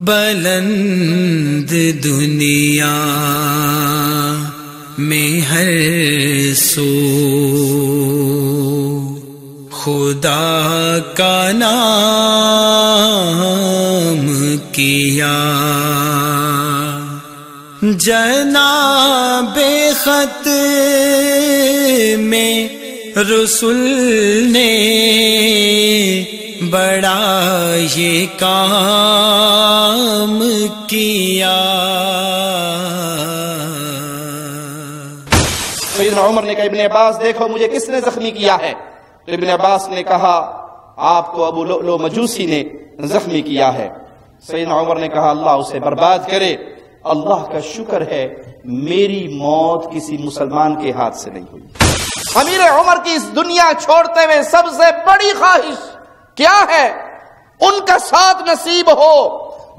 بلند دنیا میں ہر سو خدا کا نام کیا، جناب خط میں رسول نے بڑا یہ کام کیا۔ سیدنا عمر نے کہا ابن عباس دیکھو مجھے کس نے زخمی کیا ہے؟ تو ابن عباس نے کہا آپ کو ابو لؤلؤ مجوسی نے زخمی کیا ہے۔ سیدنا عمر نے کہا اللہ اسے برباد کرے، اللہ کا شکر ہے میری موت کسی مسلمان کے ہاتھ سے نہیں ہوئی۔ امیر عمر کی اس دنیا چھوڑتے ہوئے سب سے بڑی خواہش کیا ہے؟ ان کا ساتھ نصیب ہو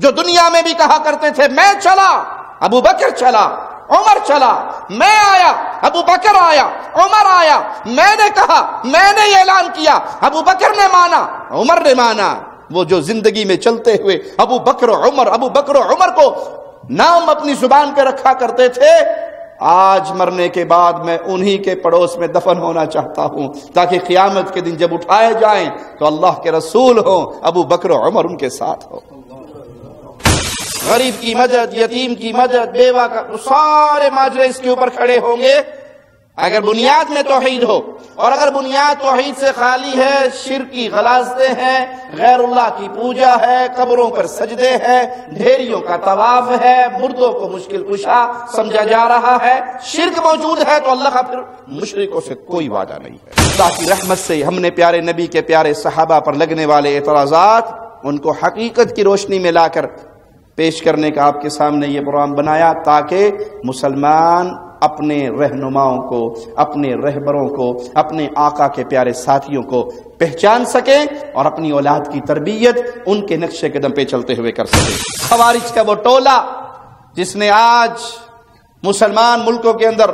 جو دنیا میں بھی کہا کرتے تھے میں چلا، ابو بکر چلا، عمر چلا، میں آیا، ابو بکر آیا، عمر آیا، میں نے کہا، میں نے اعلان کیا، ابو بکر نے مانا، عمر نے مانا۔ وہ جو زندگی میں چلتے ہوئے ابو بکر و عمر کو نام اپنی زبان پہ رکھا کرتے تھے، آج مرنے کے بعد میں انہی کے پڑوس میں دفن ہونا چاہتا ہوں تاکہ قیامت کے دن جب اٹھائے جائیں تو اللہ کے رسول ہوں، ابو بکر و عمر ان کے ساتھ ہو۔ غریب کی مدد، یتیم کی مدد، بیوہ کا، سارے ماجرے اس کے اوپر کھڑے ہوں گے اگر بنیاد میں توحید ہو، اور اگر بنیاد توحید سے خالی ہے، شرک کی غلاظتیں ہیں، غیر اللہ کی پوجا ہے، قبروں پر سجدے ہیں، ڈھیریوں کا طواف ہے، مردوں کو مشکل کشا سمجھا جا رہا ہے، شرک موجود ہے تو اللہ کا پھر مشرکوں سے کوئی وعدہ نہیں ہے۔ اللہ کی رحمت سے ہم نے پیارے نبی کے پیارے صحابہ پر لگنے والے اعتراضات ان کو حقیقت کی روشنی میں لا کر پیش کرنے کا آپ کے سامنے یہ پروگرام بنایا تاکہ مسلمان اپنے رہنماؤں کو، اپنے رہبروں کو، اپنے آقا کے پیارے ساتھیوں کو پہچان سکیں اور اپنی اولاد کی تربیت ان کے نقشے قدم پہ چلتے ہوئے کر سکیں۔ خوارج کا وہ ٹولہ جس نے آج مسلمان ملکوں کے اندر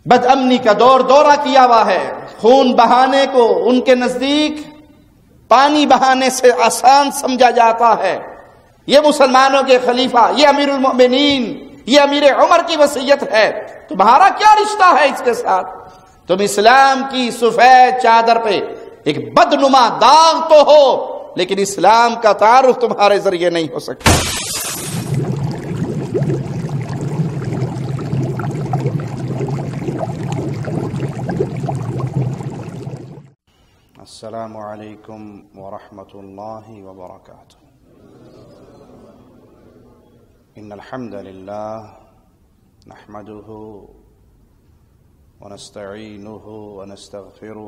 بد امنی کا دورہ کیا ہوا ہے، خون بہانے کو ان کے نزدیک پانی بہانے سے آسان سمجھا جاتا ہے۔ یہ مسلمانوں کے خلیفہ، یہ امیر المؤمنین، یہ امیر عمر کی وصیت ہے، تمہارا کیا رشتہ ہے اس کے ساتھ؟ تم اسلام کی سفید چادر پہ ایک بدنما داغ تو ہو لیکن اسلام کا تعارف تمہارے ذریعے نہیں ہو سکتا۔ السلام علیکم ورحمۃ اللہ وبرکاتہ۔ ان الحمد للہ نحمده ونستعینه ونستغفره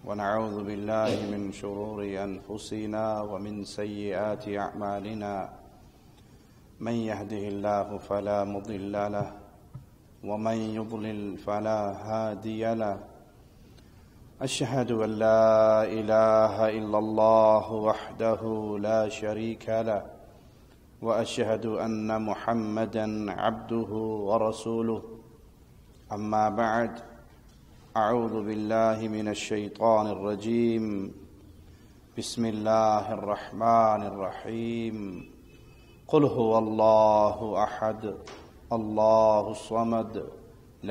ونعوذ باللہ من شرور انفسنا ومن سیئات اعمالنا من يهده الله فلا مضل له ومن يضلل فلا هادي له اشهد ان لا اله الا الله وحده لا شريك له واشهد ان محمدا عبده ورسوله اما بعد اعوذ بالله من الشيطان الرجيم بسم الله الرحمن الرحيم قل هو الله احد الله الصمد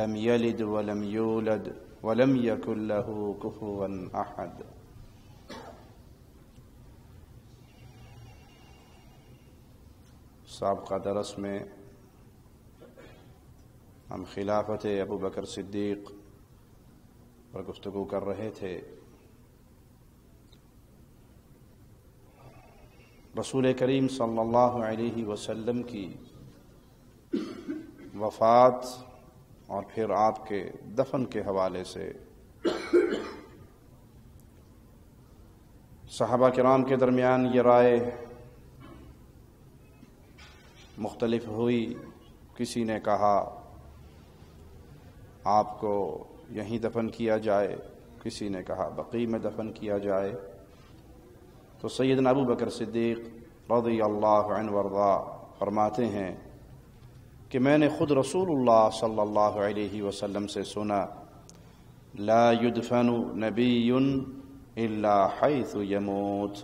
لم يلد ولم يولد ولم يكن له كفوا احد۔ سابقہ درس میں ہم خلافت ابو بکر صدیق پر گفتگو کر رہے تھے۔ رسول کریم صلی اللہ علیہ وسلم کی وفات اور پھر آپ کے دفن کے حوالے سے صحابہ کرام کے درمیان یہ رائے مختلف ہوئی۔ کسی نے کہا آپ کو یہیں دفن کیا جائے، کسی نے کہا بقیع میں دفن کیا جائے۔ تو سیدنا ابو بکر صدیق رضی اللہ عنہ وارضا فرماتے ہیں کہ میں نے خود رسول اللہ صلی اللہ علیہ وسلم سے سنا لا يدفن نبی الا حیث یموت،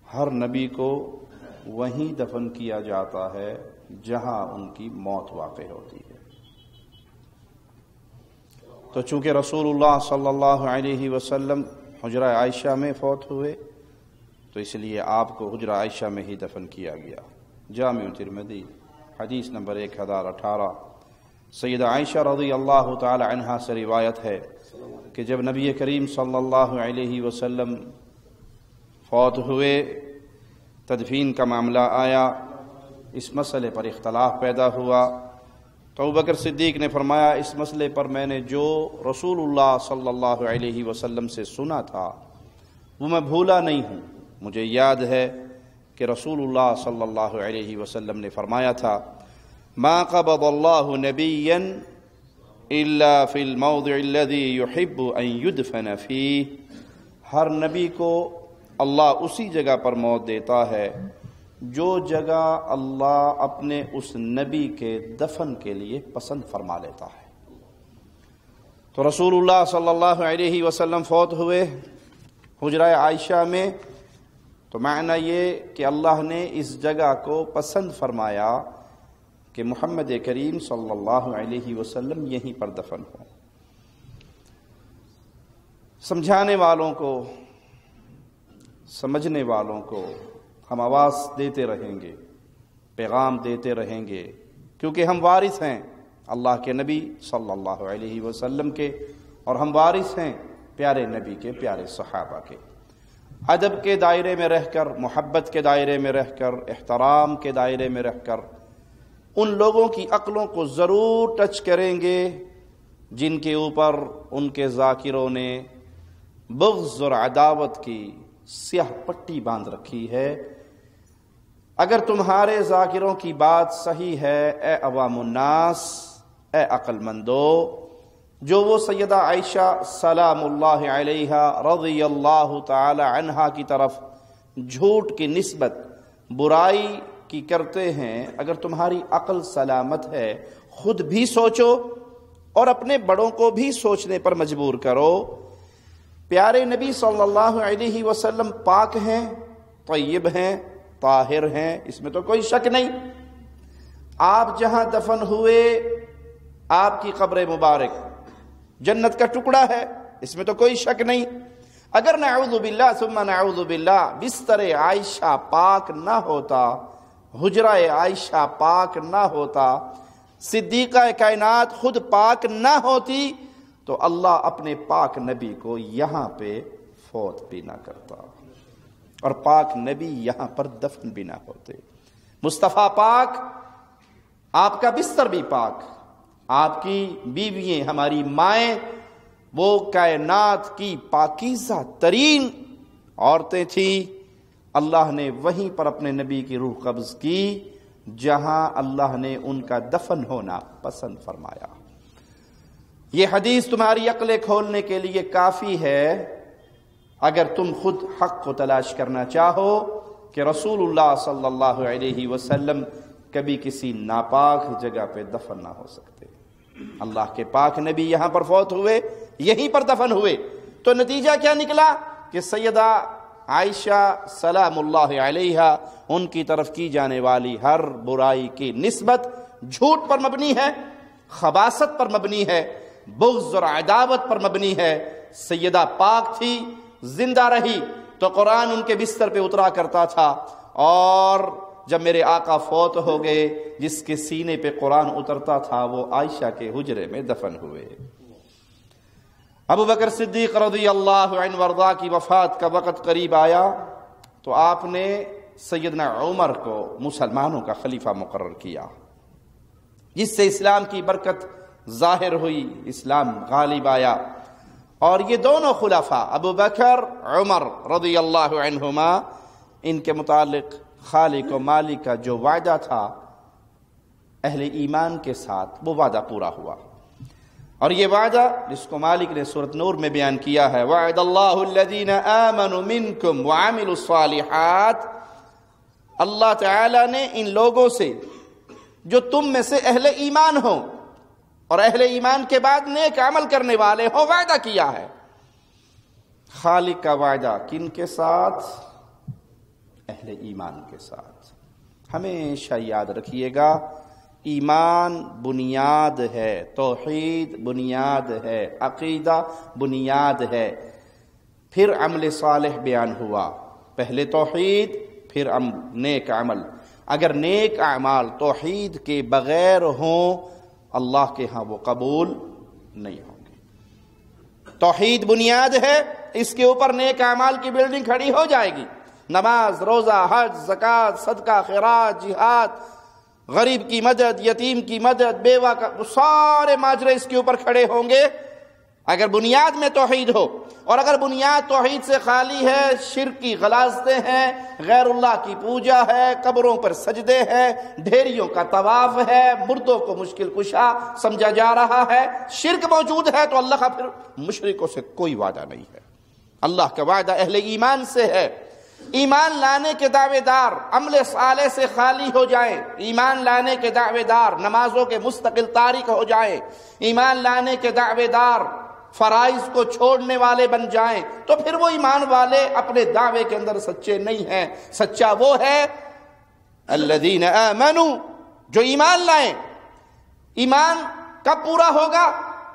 ہر نبی کو وہیں دفن کیا جاتا ہے جہاں ان کی موت واقع ہوتی ہے۔ تو چونکہ رسول اللہ صلی اللہ علیہ وسلم حجرہ عائشہ میں فوت ہوئے تو اس لیے آپ کو حجرہ عائشہ میں ہی دفن کیا گیا۔ جامع ترمذی حدیث نمبر 1018 سیدہ عائشہ رضی اللہ تعالی عنہا سے روایت ہے کہ جب نبی کریم صلی اللہ علیہ وسلم فوت ہوئے، تدفین کا معاملہ آیا، اس مسئلے پر اختلاف پیدا ہوا، تو ابوبکر صدیق نے فرمایا اس مسئلے پر میں نے جو رسول اللہ صلی اللہ علیہ وسلم سے سنا تھا وہ میں بھولا نہیں ہوں، مجھے یاد ہے کہ رسول اللہ صلی اللہ علیہ وسلم نے فرمایا تھا ما قبض اللہ نبیا الا فی الموضع الذی یحب ان یدفن فیہ، ہر نبی کو اللہ اسی جگہ پر موت دیتا ہے جو جگہ اللہ اپنے اس نبی کے دفن کے لیے پسند فرما لیتا ہے۔ تو رسول اللہ صلی اللہ علیہ وسلم فوت ہوئے حجرہ عائشہ میں، تو معنی یہ کہ اللہ نے اس جگہ کو پسند فرمایا کہ محمد کریم صلی اللہ علیہ وسلم یہیں پر دفن ہوں۔ سمجھانے والوں کو، سمجھنے والوں کو ہم آواز دیتے رہیں گے، پیغام دیتے رہیں گے، کیونکہ ہم وارث ہیں اللہ کے نبی صلی اللہ علیہ وسلم کے، اور ہم وارث ہیں پیارے نبی کے، پیارے صحابہ کے۔ ادب کے دائرے میں رہ کر، محبت کے دائرے میں رہ کر، احترام کے دائرے میں رہ کر ان لوگوں کی عقلوں کو ضرور ٹچ کریں گے جن کے اوپر ان کے ذاکروں نے بغض اور عداوت کی سیاہ پٹی باندھ رکھی ہے۔ اگر تمہارے ذاکروں کی بات صحیح ہے اے عوام الناس، اے عقل مندو، جو وہ سیدہ عائشہ سلام اللہ علیہا رضی اللہ تعالی عنہا کی طرف جھوٹ کی نسبت، برائی کی کرتے ہیں، اگر تمہاری عقل سلامت ہے خود بھی سوچو اور اپنے بڑوں کو بھی سوچنے پر مجبور کرو۔ پیارے نبی صلی اللہ علیہ وسلم پاک ہیں، طیب ہیں، طاہر ہیں، اس میں تو کوئی شک نہیں۔ آپ جہاں دفن ہوئے آپ کی قبر مبارک جنت کا ٹکڑا ہے، اس میں تو کوئی شک نہیں۔ اگر نعوذ باللہ ثم نعوذ باللہ بستر عائشہ پاک نہ ہوتا، حجرہ عائشہ پاک نہ ہوتا، صدیقہ کائنات خود پاک نہ ہوتی، تو اللہ اپنے پاک نبی کو یہاں پہ فوت بھی نہ کرتا اور پاک نبی یہاں پر دفن بھی نہ ہوتے۔ مصطفیٰ پاک، آپ کا بستر بھی پاک، آپ کی بیوییں، ہماری مائیں، وہ کائنات کی پاکیزہ ترین عورتیں تھیں۔ اللہ نے وہیں پر اپنے نبی کی روح قبض کی جہاں اللہ نے ان کا دفن ہونا پسند فرمایا۔ یہ حدیث تمہاری عقلیں کھولنے کے لیے کافی ہے اگر تم خود حق کو تلاش کرنا چاہو کہ رسول اللہ صلی اللہ علیہ وسلم کبھی کسی ناپاک جگہ پہ دفن نہ ہو سکتے۔ اللہ کے پاک نبی یہاں پر فوت ہوئے، یہیں پر دفن ہوئے، تو نتیجہ کیا نکلا کہ سیدہ عائشہ سلام اللہ علیہا ان کی طرف کی جانے والی ہر برائی کی نسبت جھوٹ پر مبنی ہے، خباثت پر مبنی ہے، بغض اور عداوت پر مبنی ہے۔ سیدہ پاک تھی، زندہ رہی تو قرآن ان کے بستر پہ اترا کرتا تھا، اور جب میرے آقا فوت ہو گئے جس کے سینے پہ قرآن اترتا تھا وہ عائشہ کے حجرے میں دفن ہوئے۔ ابو بکر صدیق رضی اللہ عنہ وارضاہ کی وفات کا وقت قریب آیا تو آپ نے سیدنا عمر کو مسلمانوں کا خلیفہ مقرر کیا، جس سے اسلام کی برکت ظاہر ہوئی، اسلام غالب آیا۔ اور یہ دونوں خلفاء ابو بکر عمر رضی اللہ عنہما، ان کے متعلق خالق و مالک کا جو وعدہ تھا اہل ایمان کے ساتھ، وہ وعدہ پورا ہوا۔ اور یہ وعدہ جس کو مالک نے سورۃ نور میں بیان کیا ہے، وعد اللہ الذین آمنوا منکم وعملوا الصالحات، اللہ تعالی نے ان لوگوں سے جو تم میں سے اہل ایمان ہوں اور اہل ایمان کے بعد نیک عمل کرنے والے ہوں وعدہ کیا ہے۔ خالق کا وعدہ کن کے ساتھ؟ اہل ایمان کے ساتھ۔ ہمیشہ یاد رکھیے گا، ایمان بنیاد ہے، توحید بنیاد ہے، عقیدہ بنیاد ہے، پھر عمل صالح بیان ہوا، پہلے توحید پھر نیک عمل۔ اگر نیک اعمال توحید کے بغیر ہوں اللہ کے ہاں وہ قبول نہیں ہوں گے۔ توحید بنیاد ہے، اس کے اوپر نیک اعمال کی بلڈنگ کھڑی ہو جائے گی، نماز، روزہ، حج، زکوٰۃ، صدقہ، خیرات، جہاد، غریب کی مدد، یتیم کی مدد، بیوہ کا، سارے ماجرے اس کے اوپر کھڑے ہوں گے اگر بنیاد میں توحید ہو۔ اور اگر بنیاد توحید سے خالی ہے، شرک کی غلاظتیں ہیں، غیر اللہ کی پوجا ہے، قبروں پر سجدے ہیں، ڈھیریوں کا طواف ہے، مردوں کو مشکل کشا سمجھا جا رہا ہے، شرک موجود ہے، تو اللہ کا پھر مشرکوں سے کوئی وعدہ نہیں ہے۔ اللہ کا وعدہ اہل ایمان سے ہے۔ ایمان لانے کے دعوے دار عمل صالح سے خالی ہو جائیں، ایمان لانے کے دعوے دار نمازوں کے مستقل تارک ہو جائیں، ایمان لانے کے دعوے دار فرائض کو چھوڑنے والے بن جائیں، تو پھر وہ ایمان والے اپنے دعوے کے اندر سچے نہیں ہیں۔ سچا وہ ہے الذین آمنوا، جو ایمان لائیں۔ ایمان کب پورا ہوگا؟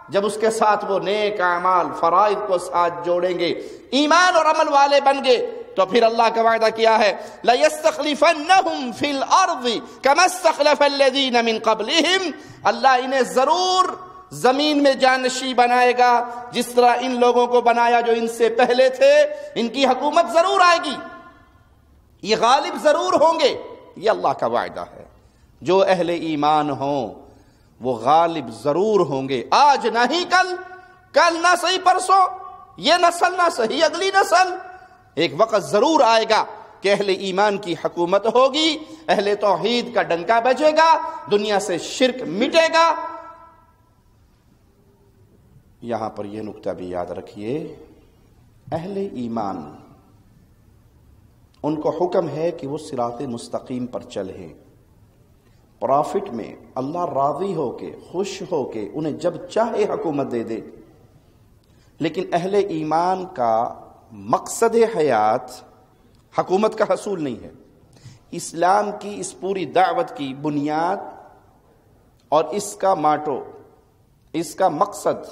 جب اس کے ساتھ وہ نیک اعمال فرائض کو ساتھ جوڑیں گے، ایمان اور عمل والے بن گے، تو پھر اللہ کا وعدہ کیا ہے لَيَسْتَخْلِفَنَّهُمْ فِي الْأَرْضِ كَمَا اسْتَخْلَفَ الَّذِينَ مِنْ قَبْلِهِمْ، اللہ انہیں ضرور زمین میں جانشین بنائے گا جس طرح ان لوگوں کو بنایا جو ان سے پہلے تھے۔ ان کی حکومت ضرور آئے گی، یہ غالب ضرور ہوں گے، یہ اللہ کا وعدہ ہے۔ جو اہل ایمان ہوں وہ غالب ضرور ہوں گے، آج نہ ہی کل نہ صحیح پرسوں، یہ نسل نہ صحیح اگلی نسل، ایک وقت ضرور آئے گا کہ اہل ایمان کی حکومت ہوگی، اہل توحید کا ڈنکا بجے گا، دنیا سے شرک مٹے گا۔ یہاں پر یہ نکتہ بھی یاد رکھیے، اہل ایمان ان کو حکم ہے کہ وہ صراط مستقیم پر چلیں، پرافٹ میں اللہ راضی ہو کے، خوش ہو کے انہیں جب چاہے حکومت دے دے۔ لیکن اہل ایمان کا مقصد حیات حکومت کا حصول نہیں ہے۔ اسلام کی اس پوری دعوت کی بنیاد اور اس کا ماٹو، اس کا مقصد،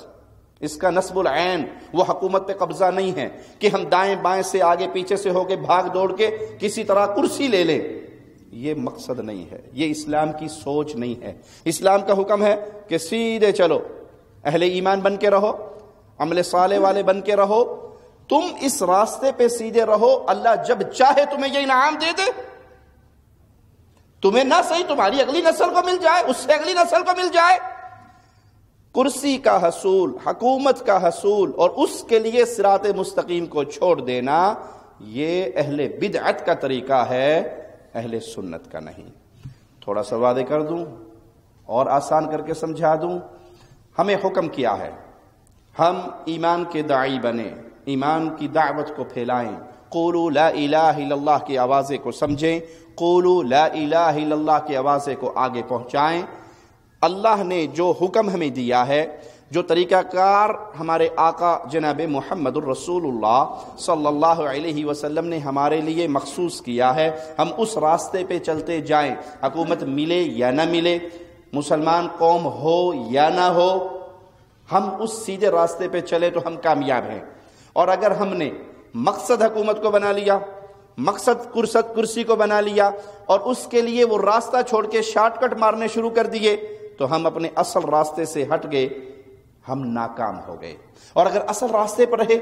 اس کا نصب العین وہ حکومت پہ قبضہ نہیں ہے کہ ہم دائیں بائیں سے آگے پیچھے سے ہو کے بھاگ دوڑ کے کسی طرح کرسی لے لیں، یہ مقصد نہیں ہے، یہ اسلام کی سوچ نہیں ہے۔ اسلام کا حکم ہے کہ سیدھے چلو، اہل ایمان بن کے رہو، عمل صالح والے بن کے رہو، تم اس راستے پہ سیدھے رہو، اللہ جب چاہے تمہیں یہ انعام دے دے، تمہیں نہ صحیح تمہاری اگلی نسل کو مل جائے، اس سے اگلی نسل کو مل جائے۔ کرسی کا حصول، حکومت کا حصول اور اس کے لیے صراط مستقیم کو چھوڑ دینا، یہ اہل بدعت کا طریقہ ہے، اہل سنت کا نہیں۔ تھوڑا سا واضح کر دوں اور آسان کر کے سمجھا دوں، ہمیں حکم کیا ہے ہم ایمان کے داعی بنیں، ایمان کی دعوت کو پھیلائیں، قولوا لا الہ الا اللہ کی آوازیں کو سمجھیں، قولوا لا الہ الا اللہ کی آوازیں کو آگے پہنچائیں۔ اللہ نے جو حکم ہمیں دیا ہے، جو طریقہ کار ہمارے آقا جناب محمد الرسول اللہ صلی اللہ علیہ وسلم نے ہمارے لیے مخصوص کیا ہے، ہم اس راستے پہ چلتے جائیں، حکومت ملے یا نہ ملے، مسلمان قوم ہو یا نہ ہو، ہم اس سیدھے راستے پہ چلے تو ہم کامیاب ہیں۔ اور اگر ہم نے مقصد حکومت کو بنا لیا، مقصد کرسی کو بنا لیا اور اس کے لیے وہ راستہ چھوڑ کے شارٹ کٹ مارنے شروع کر دیے، تو ہم اپنے اصل راستے سے ہٹ گئے، ہم ناکام ہو گئے۔ اور اگر اصل راستے پر رہے،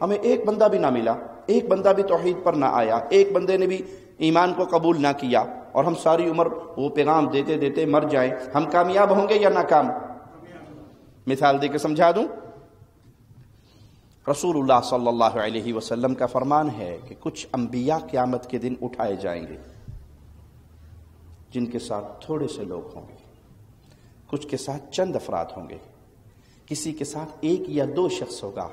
ہمیں ایک بندہ بھی نہ ملا، ایک بندہ بھی توحید پر نہ آیا، ایک بندے نے بھی ایمان کو قبول نہ کیا، اور ہم ساری عمر وہ پیغام دیتے دیتے مر جائیں، ہم کامیاب ہوں گے یا ناکام؟ مثال دے کے سمجھا دوں، رسول اللہ صلی اللہ علیہ وسلم کا فرمان ہے کہ کچھ انبیاء قیامت کے دن اٹھائے جائیں گے جن کے ساتھ تھوڑے سے لوگ ہوں گے، کچھ کے ساتھ چند افراد ہوں گے، کسی کے ساتھ ایک یا دو شخص ہوگا۔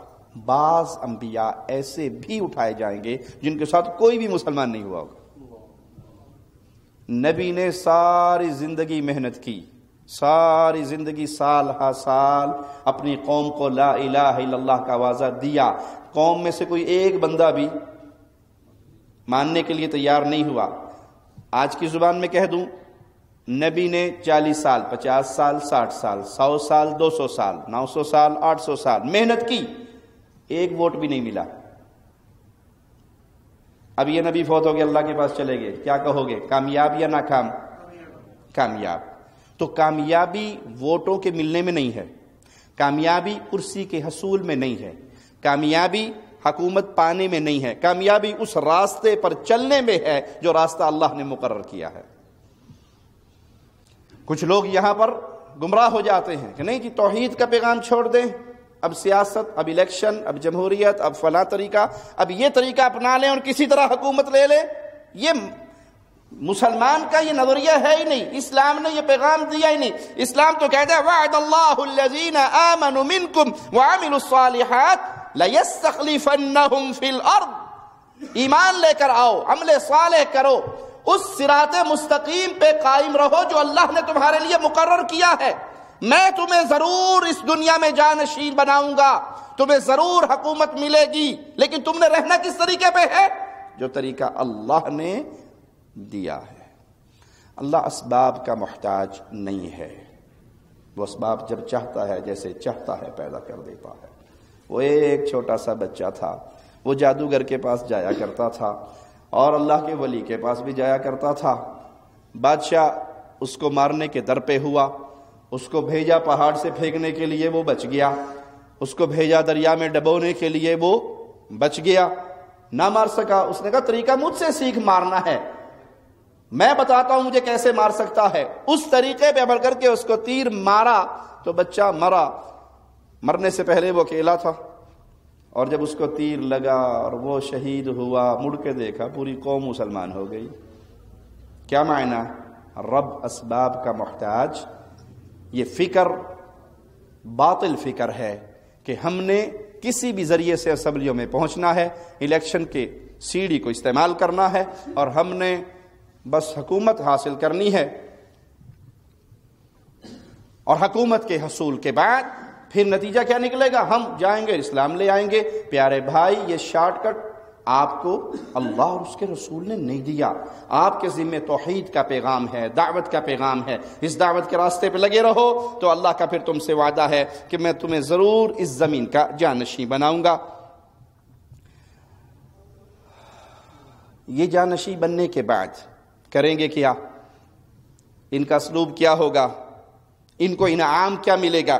بعض انبیاء ایسے بھی اٹھائے جائیں گے جن کے ساتھ کوئی بھی مسلمان نہیں ہوا ہوگا۔ نبی نے ساری زندگی محنت کی، ساری زندگی سال ہا سال اپنی قوم کو لا الہ الا اللہ کا آوازہ دیا، قوم میں سے کوئی ایک بندہ بھی ماننے کے لیے تیار نہیں ہوا. آج کی زبان میں کہہ دوں، نبی نے 40 سال 50 سال 60 سال 100 سال 200 سال 900 سال 800 سال محنت کی، ایک ووٹ بھی نہیں ملا. اب یہ نبی فوت ہو گئے، اللہ کے پاس چلے گئے، کیا کہو گے؟ کامیاب یا ناکام؟ کامیاب. تو کامیابی ووٹوں کے ملنے میں نہیں ہے، کامیابی کرسی کے حصول میں نہیں ہے، کامیابی حکومت پانے میں نہیں ہے، کامیابی اس راستے پر چلنے میں ہے جو راستہ اللہ نے مقرر کیا ہے. کچھ لوگ یہاں پر گمراہ ہو جاتے ہیں کہ نہیں جی توحید کا پیغام چھوڑ دیں، اب سیاست، اب الیکشن، اب جمہوریت، اب فلاں طریقہ، اب یہ طریقہ اپنا لیں اور کسی طرح حکومت لے لیں. یہ مسلمان کا یہ نظریہ ہے ہی نہیں، اسلام نے یہ پیغام دیا ہی نہیں. اسلام تو کہتا ہے وعد اللہ الذین آمنوا منکم وعملوا الصالحات لَيَسْتَخْلِفَنَّهُمْ فِي الْأَرْضِ. ایمان لے کر آؤ، عمل صالح کرو، اس صراط مستقیم پہ قائم رہو جو اللہ نے تمہارے لیے مقرر کیا ہے. میں تمہیں ضرور اس دنیا میں جانشین بناؤں گا، تمہیں ضرور حکومت ملے گی، لیکن تم نے رہنا کس طریقے پہ ہے؟ جو طریقہ اللہ نے دیا ہے. اللہ اسباب کا محتاج نہیں ہے، وہ اسباب جب چاہتا ہے جیسے چاہتا ہے پیدا کر دیتا ہے. وہ ایک چھوٹا سا بچہ تھا، وہ جادوگر کے پاس جایا کرتا تھا اور اللہ کے ولی کے پاس بھی جایا کرتا تھا. بادشاہ اس کو مارنے کے در پہ ہوا، اس کو بھیجا پہاڑ سے پھینکنے کے لیے، وہ بچ گیا. اس کو بھیجا دریا میں ڈبونے کے لیے، وہ بچ گیا. نہ مار سکا. اس نے کہا طریقہ مجھ سے سیکھ، مارنا ہے، میں بتاتا ہوں مجھے کیسے مار سکتا ہے. اس طریقے پہ عمل کر کے اس کو تیر مارا تو بچہ مرا. مرنے سے پہلے وہ اکیلا تھا، اور جب اس کو تیر لگا اور وہ شہید ہوا، مڑ کے دیکھا پوری قوم مسلمان ہو گئی. کیا معنی؟ رب اسباب کا محتاج. یہ فکر باطل فکر ہے کہ ہم نے کسی بھی ذریعے سے اسمبلیوں میں پہنچنا ہے، الیکشن کے سیڑھی کو استعمال کرنا ہے اور ہم نے بس حکومت حاصل کرنی ہے، اور حکومت کے حصول کے بعد پھر نتیجہ کیا نکلے گا؟ ہم جائیں گے اسلام لے آئیں گے. پیارے بھائی، یہ شارٹ کٹ آپ کو اللہ اور اس کے رسول نے نہیں دیا. آپ کے ذمہ توحید کا پیغام ہے، دعوت کا پیغام ہے. اس دعوت کے راستے پہ لگے رہو تو اللہ کا پھر تم سے وعدہ ہے کہ میں تمہیں ضرور اس زمین کا جانشین بناؤں گا. یہ جانشین بننے کے بعد کریں گے کیا؟ ان کا اسلوب کیا ہوگا؟ ان کو انعام کیا ملے گا؟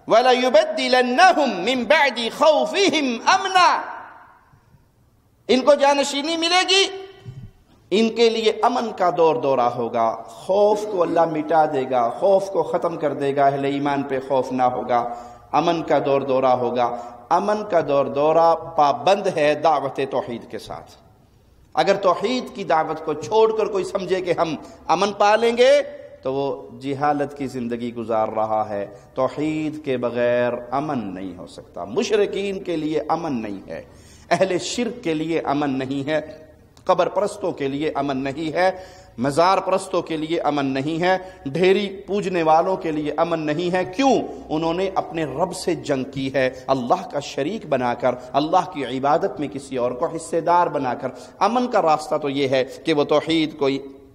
وَلَيُبَدِّلَنَّهُمْ مِنْ بَعْدِ خَوْفِهِمْ أَمْنًا. ان کو جانشینی ملے گی، ان کے لیے امن کا دور دورہ ہوگا. خوف کو اللہ مٹا دے گا، خوف کو ختم کر دے گا. اہل ایمان پہ خوف نہ ہوگا، امن کا دور دورہ ہوگا. امن کا دور دورہ پابند ہے دعوت توحید کے ساتھ. اگر توحید کی دعوت کو چھوڑ کر کوئی سمجھے کہ ہم امن پا لیں گے تو وہ جہالت کی زندگی گزار رہا ہے. توحید کے بغیر امن نہیں ہو سکتا. مشرکین کے لیے امن نہیں ہے، اہل شرک کے لیے امن نہیں ہے، قبر پرستوں کے لیے امن نہیں ہے، مزار پرستوں کے لیے امن نہیں ہے، ڈھیری پوجنے والوں کے لیے امن نہیں ہے. کیوں؟ انہوں نے اپنے رب سے جنگ کی ہے، اللہ کا شریک بنا کر، اللہ کی عبادت میں کسی اور کو حصے دار بنا کر. امن کا راستہ تو یہ ہے کہ وہ توحید کو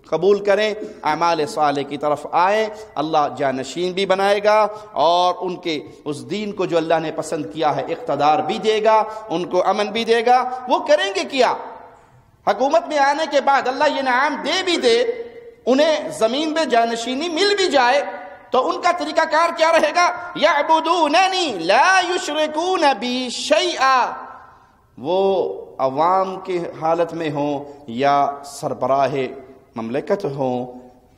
قبول کریں، اعمال صالح کی طرف آئیں. اللہ جانشین بھی بنائے گا اور ان کے اس دین کو جو اللہ نے پسند کیا ہے اقتدار بھی دے گا، ان کو امن بھی دے گا. وہ کریں گے کیا؟ حکومت میں آنے کے بعد اللہ یہ انعام دے بھی دے، انہیں زمین پہ جانشینی مل بھی جائے تو ان کا طریقہ کار کیا رہے گا؟ یعبدوننی لا یشرکون بی شیئا. وہ عوام کی حالت میں ہوں یا سربراہ مملکت ہوں،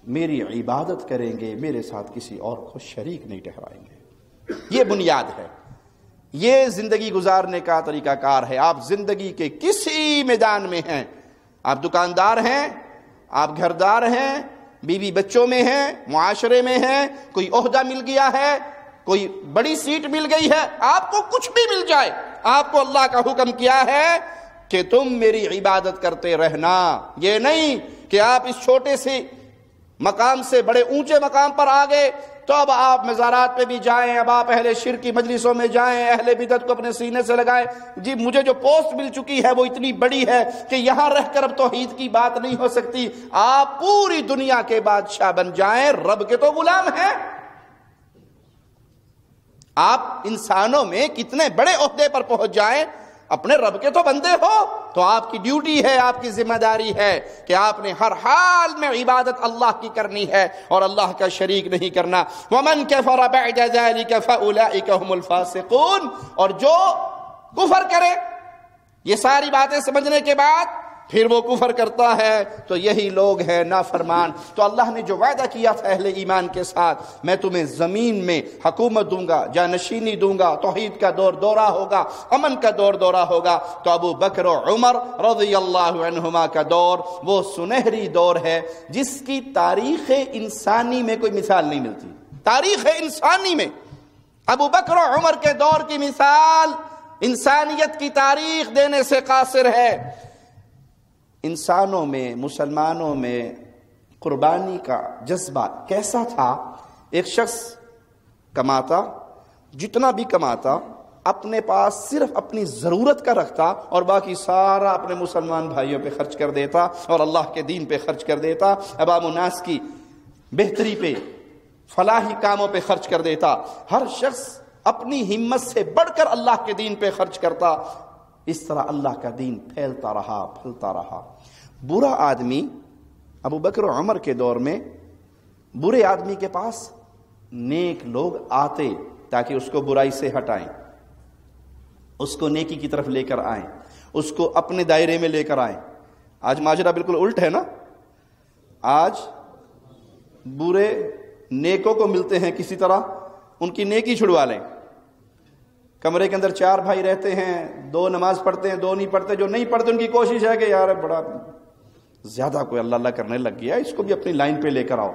میری عبادت کریں گے، میرے ساتھ کسی اور کو شریک نہیں ٹھہرائیں گے. یہ بنیاد ہے، یہ زندگی گزارنے کا طریقہ کار ہے. آپ زندگی کے کسی میدان میں ہیں، آپ دکاندار ہیں، آپ گھردار ہیں، بیوی بچوں میں ہیں، معاشرے میں ہیں، کوئی عہدہ مل گیا ہے، کوئی بڑی سیٹ مل گئی ہے، آپ کو کچھ بھی مل جائے، آپ کو اللہ کا حکم کیا ہے کہ تم میری عبادت کرتے رہنا. یہ نہیں کہ آپ اس چھوٹے سے مقام سے بڑے اونچے مقام پر آ گئے تو اب آپ مزارات پہ بھی جائیں، اب آپ اہل شرک کی مجلسوں میں جائیں، اہل بدعت کو اپنے سینے سے لگائیں، جی مجھے جو پوسٹ مل چکی ہے وہ اتنی بڑی ہے کہ یہاں رہ کر اب توحید کی بات نہیں ہو سکتی، آپ پوری دنیا کے بادشاہ بن جائیں، رب کے تو غلام ہیں۔ آپ انسانوں میں کتنے بڑے عہدے پر پہنچ جائیں، اپنے رب کے تو بندے ہو، تو آپ کی ڈیوٹی ہے، آپ کی ذمہ داری ہے کہ آپ نے ہر حال میں عبادت اللہ کی کرنی ہے اور اللہ کا شریک نہیں کرنا۔ وَمَنْ كَفَرَ بَعْدَ ذَلِكَ فَأُولَئِكَ هُمُ الْفَاسِقُونَ، اور جو کفر کرے یہ ساری باتیں سمجھنے کے بعد پھر وہ کفر کرتا ہے تو یہی لوگ ہیں نافرمان۔ تو اللہ نے جو وعدہ کیا تھا اہل ایمان کے ساتھ، میں تمہیں زمین میں حکومت دوں گا، جانشینی دوں گا، توحید کا دور دورہ ہوگا، امن کا دور دورہ ہوگا، تو ابو بکر و عمر رضی اللہ عنہما کا دور وہ سنہری دور ہے جس کی تاریخ انسانی میں کوئی مثال نہیں ملتی۔ تاریخ انسانی میں ابو بکر و عمر کے دور کی مثال انسانیت کی تاریخ دینے سے قاصر ہے۔ انسانوں میں، مسلمانوں میں قربانی کا جذبہ کیسا تھا؟ ایک شخص کماتا، جتنا بھی کماتا اپنے پاس صرف اپنی ضرورت کا رکھتا اور باقی سارا اپنے مسلمان بھائیوں پہ خرچ کر دیتا اور اللہ کے دین پہ خرچ کر دیتا، عوام الناس کی بہتری پہ، فلاحی کاموں پہ خرچ کر دیتا۔ ہر شخص اپنی ہمت سے بڑھ کر اللہ کے دین پہ خرچ کرتا۔ اس طرح اللہ کا دین پھیلتا رہا، پھلتا رہا۔ برا آدمی ابو بکر و عمر کے دور میں، برے آدمی کے پاس نیک لوگ آتے تاکہ اس کو برائی سے ہٹائیں، اس کو نیکی کی طرف لے کر آئیں، اس کو اپنے دائرے میں لے کر آئیں۔ آج ماجرا بالکل الٹ ہے نا، آج برے نیکوں کو ملتے ہیں کسی طرح ان کی نیکی چھڑوا لیں۔ کمرے کے اندر 4 بھائی رہتے ہیں، 2 نماز پڑھتے ہیں، 2 نہیں پڑھتے، جو نہیں پڑھتے ان کی کوشش ہے کہ یار بڑا زیادہ کوئی اللہ اللہ کرنے لگ گیا، اس کو بھی اپنی لائن پہ لے کر آؤ،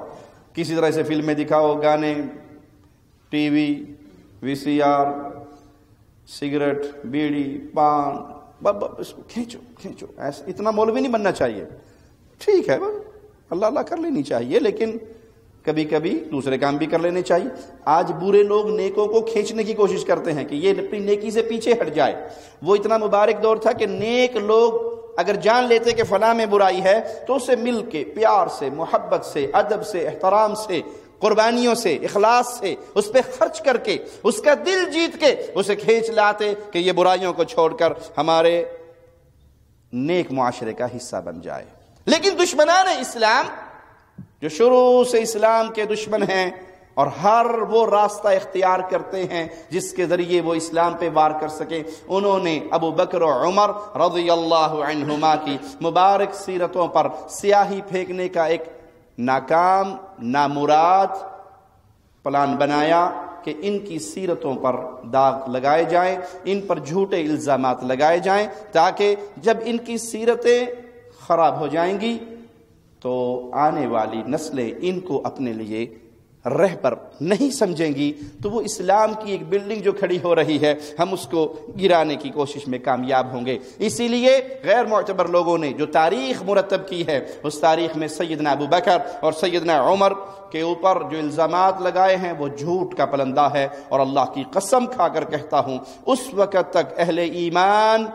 کسی طرح سے فلمیں دکھاؤ، گانے، ٹی وی، VCR، سگریٹ، بیڑی، پان، اس کو کھینچو ایسا۔ اتنا مولوی نہیں بننا چاہیے، ٹھیک ہے اللہ اللہ کر لینی چاہیے، لیکن کبھی کبھی دوسرے کام بھی کر لینے چاہیے۔ آج برے لوگ نیکوں کو کھینچنے کی کوشش کرتے ہیں کہ یہ اپنی نیکی سے پیچھے ہٹ جائے۔ وہ اتنا مبارک دور تھا کہ نیک لوگ اگر جان لیتے کہ فلاں میں برائی ہے تو اسے مل کے پیار سے، محبت سے، ادب سے، احترام سے، قربانیوں سے، اخلاص سے اس پہ خرچ کر کے، اس کا دل جیت کے اسے کھینچ لاتے کہ یہ برائیوں کو چھوڑ کر ہمارے نیک معاشرے کا حصہ بن جائے۔ لیکن دشمنان اسلام جو شروع سے اسلام کے دشمن ہیں اور ہر وہ راستہ اختیار کرتے ہیں جس کے ذریعے وہ اسلام پہ وار کر سکیں، انہوں نے ابو بکر و عمر رضی اللہ عنہما کی مبارک سیرتوں پر سیاہی پھینکنے کا ایک ناکام نامراد پلان بنایا کہ ان کی سیرتوں پر داغ لگائے جائیں، ان پر جھوٹے الزامات لگائے جائیں، تاکہ جب ان کی سیرتیں خراب ہو جائیں گی تو آنے والی نسلیں ان کو اپنے لیے رہبر نہیں سمجھیں گی، تو وہ اسلام کی ایک بلڈنگ جو کھڑی ہو رہی ہے ہم اس کو گرانے کی کوشش میں کامیاب ہوں گے۔ اسی لیے غیر معتبر لوگوں نے جو تاریخ مرتب کی ہے اس تاریخ میں سیدنا ابو بکر اور سیدنا عمر کے اوپر جو الزامات لگائے ہیں وہ جھوٹ کا پلندہ ہے، اور اللہ کی قسم کھا کر کہتا ہوں اس وقت تک اہل ایمان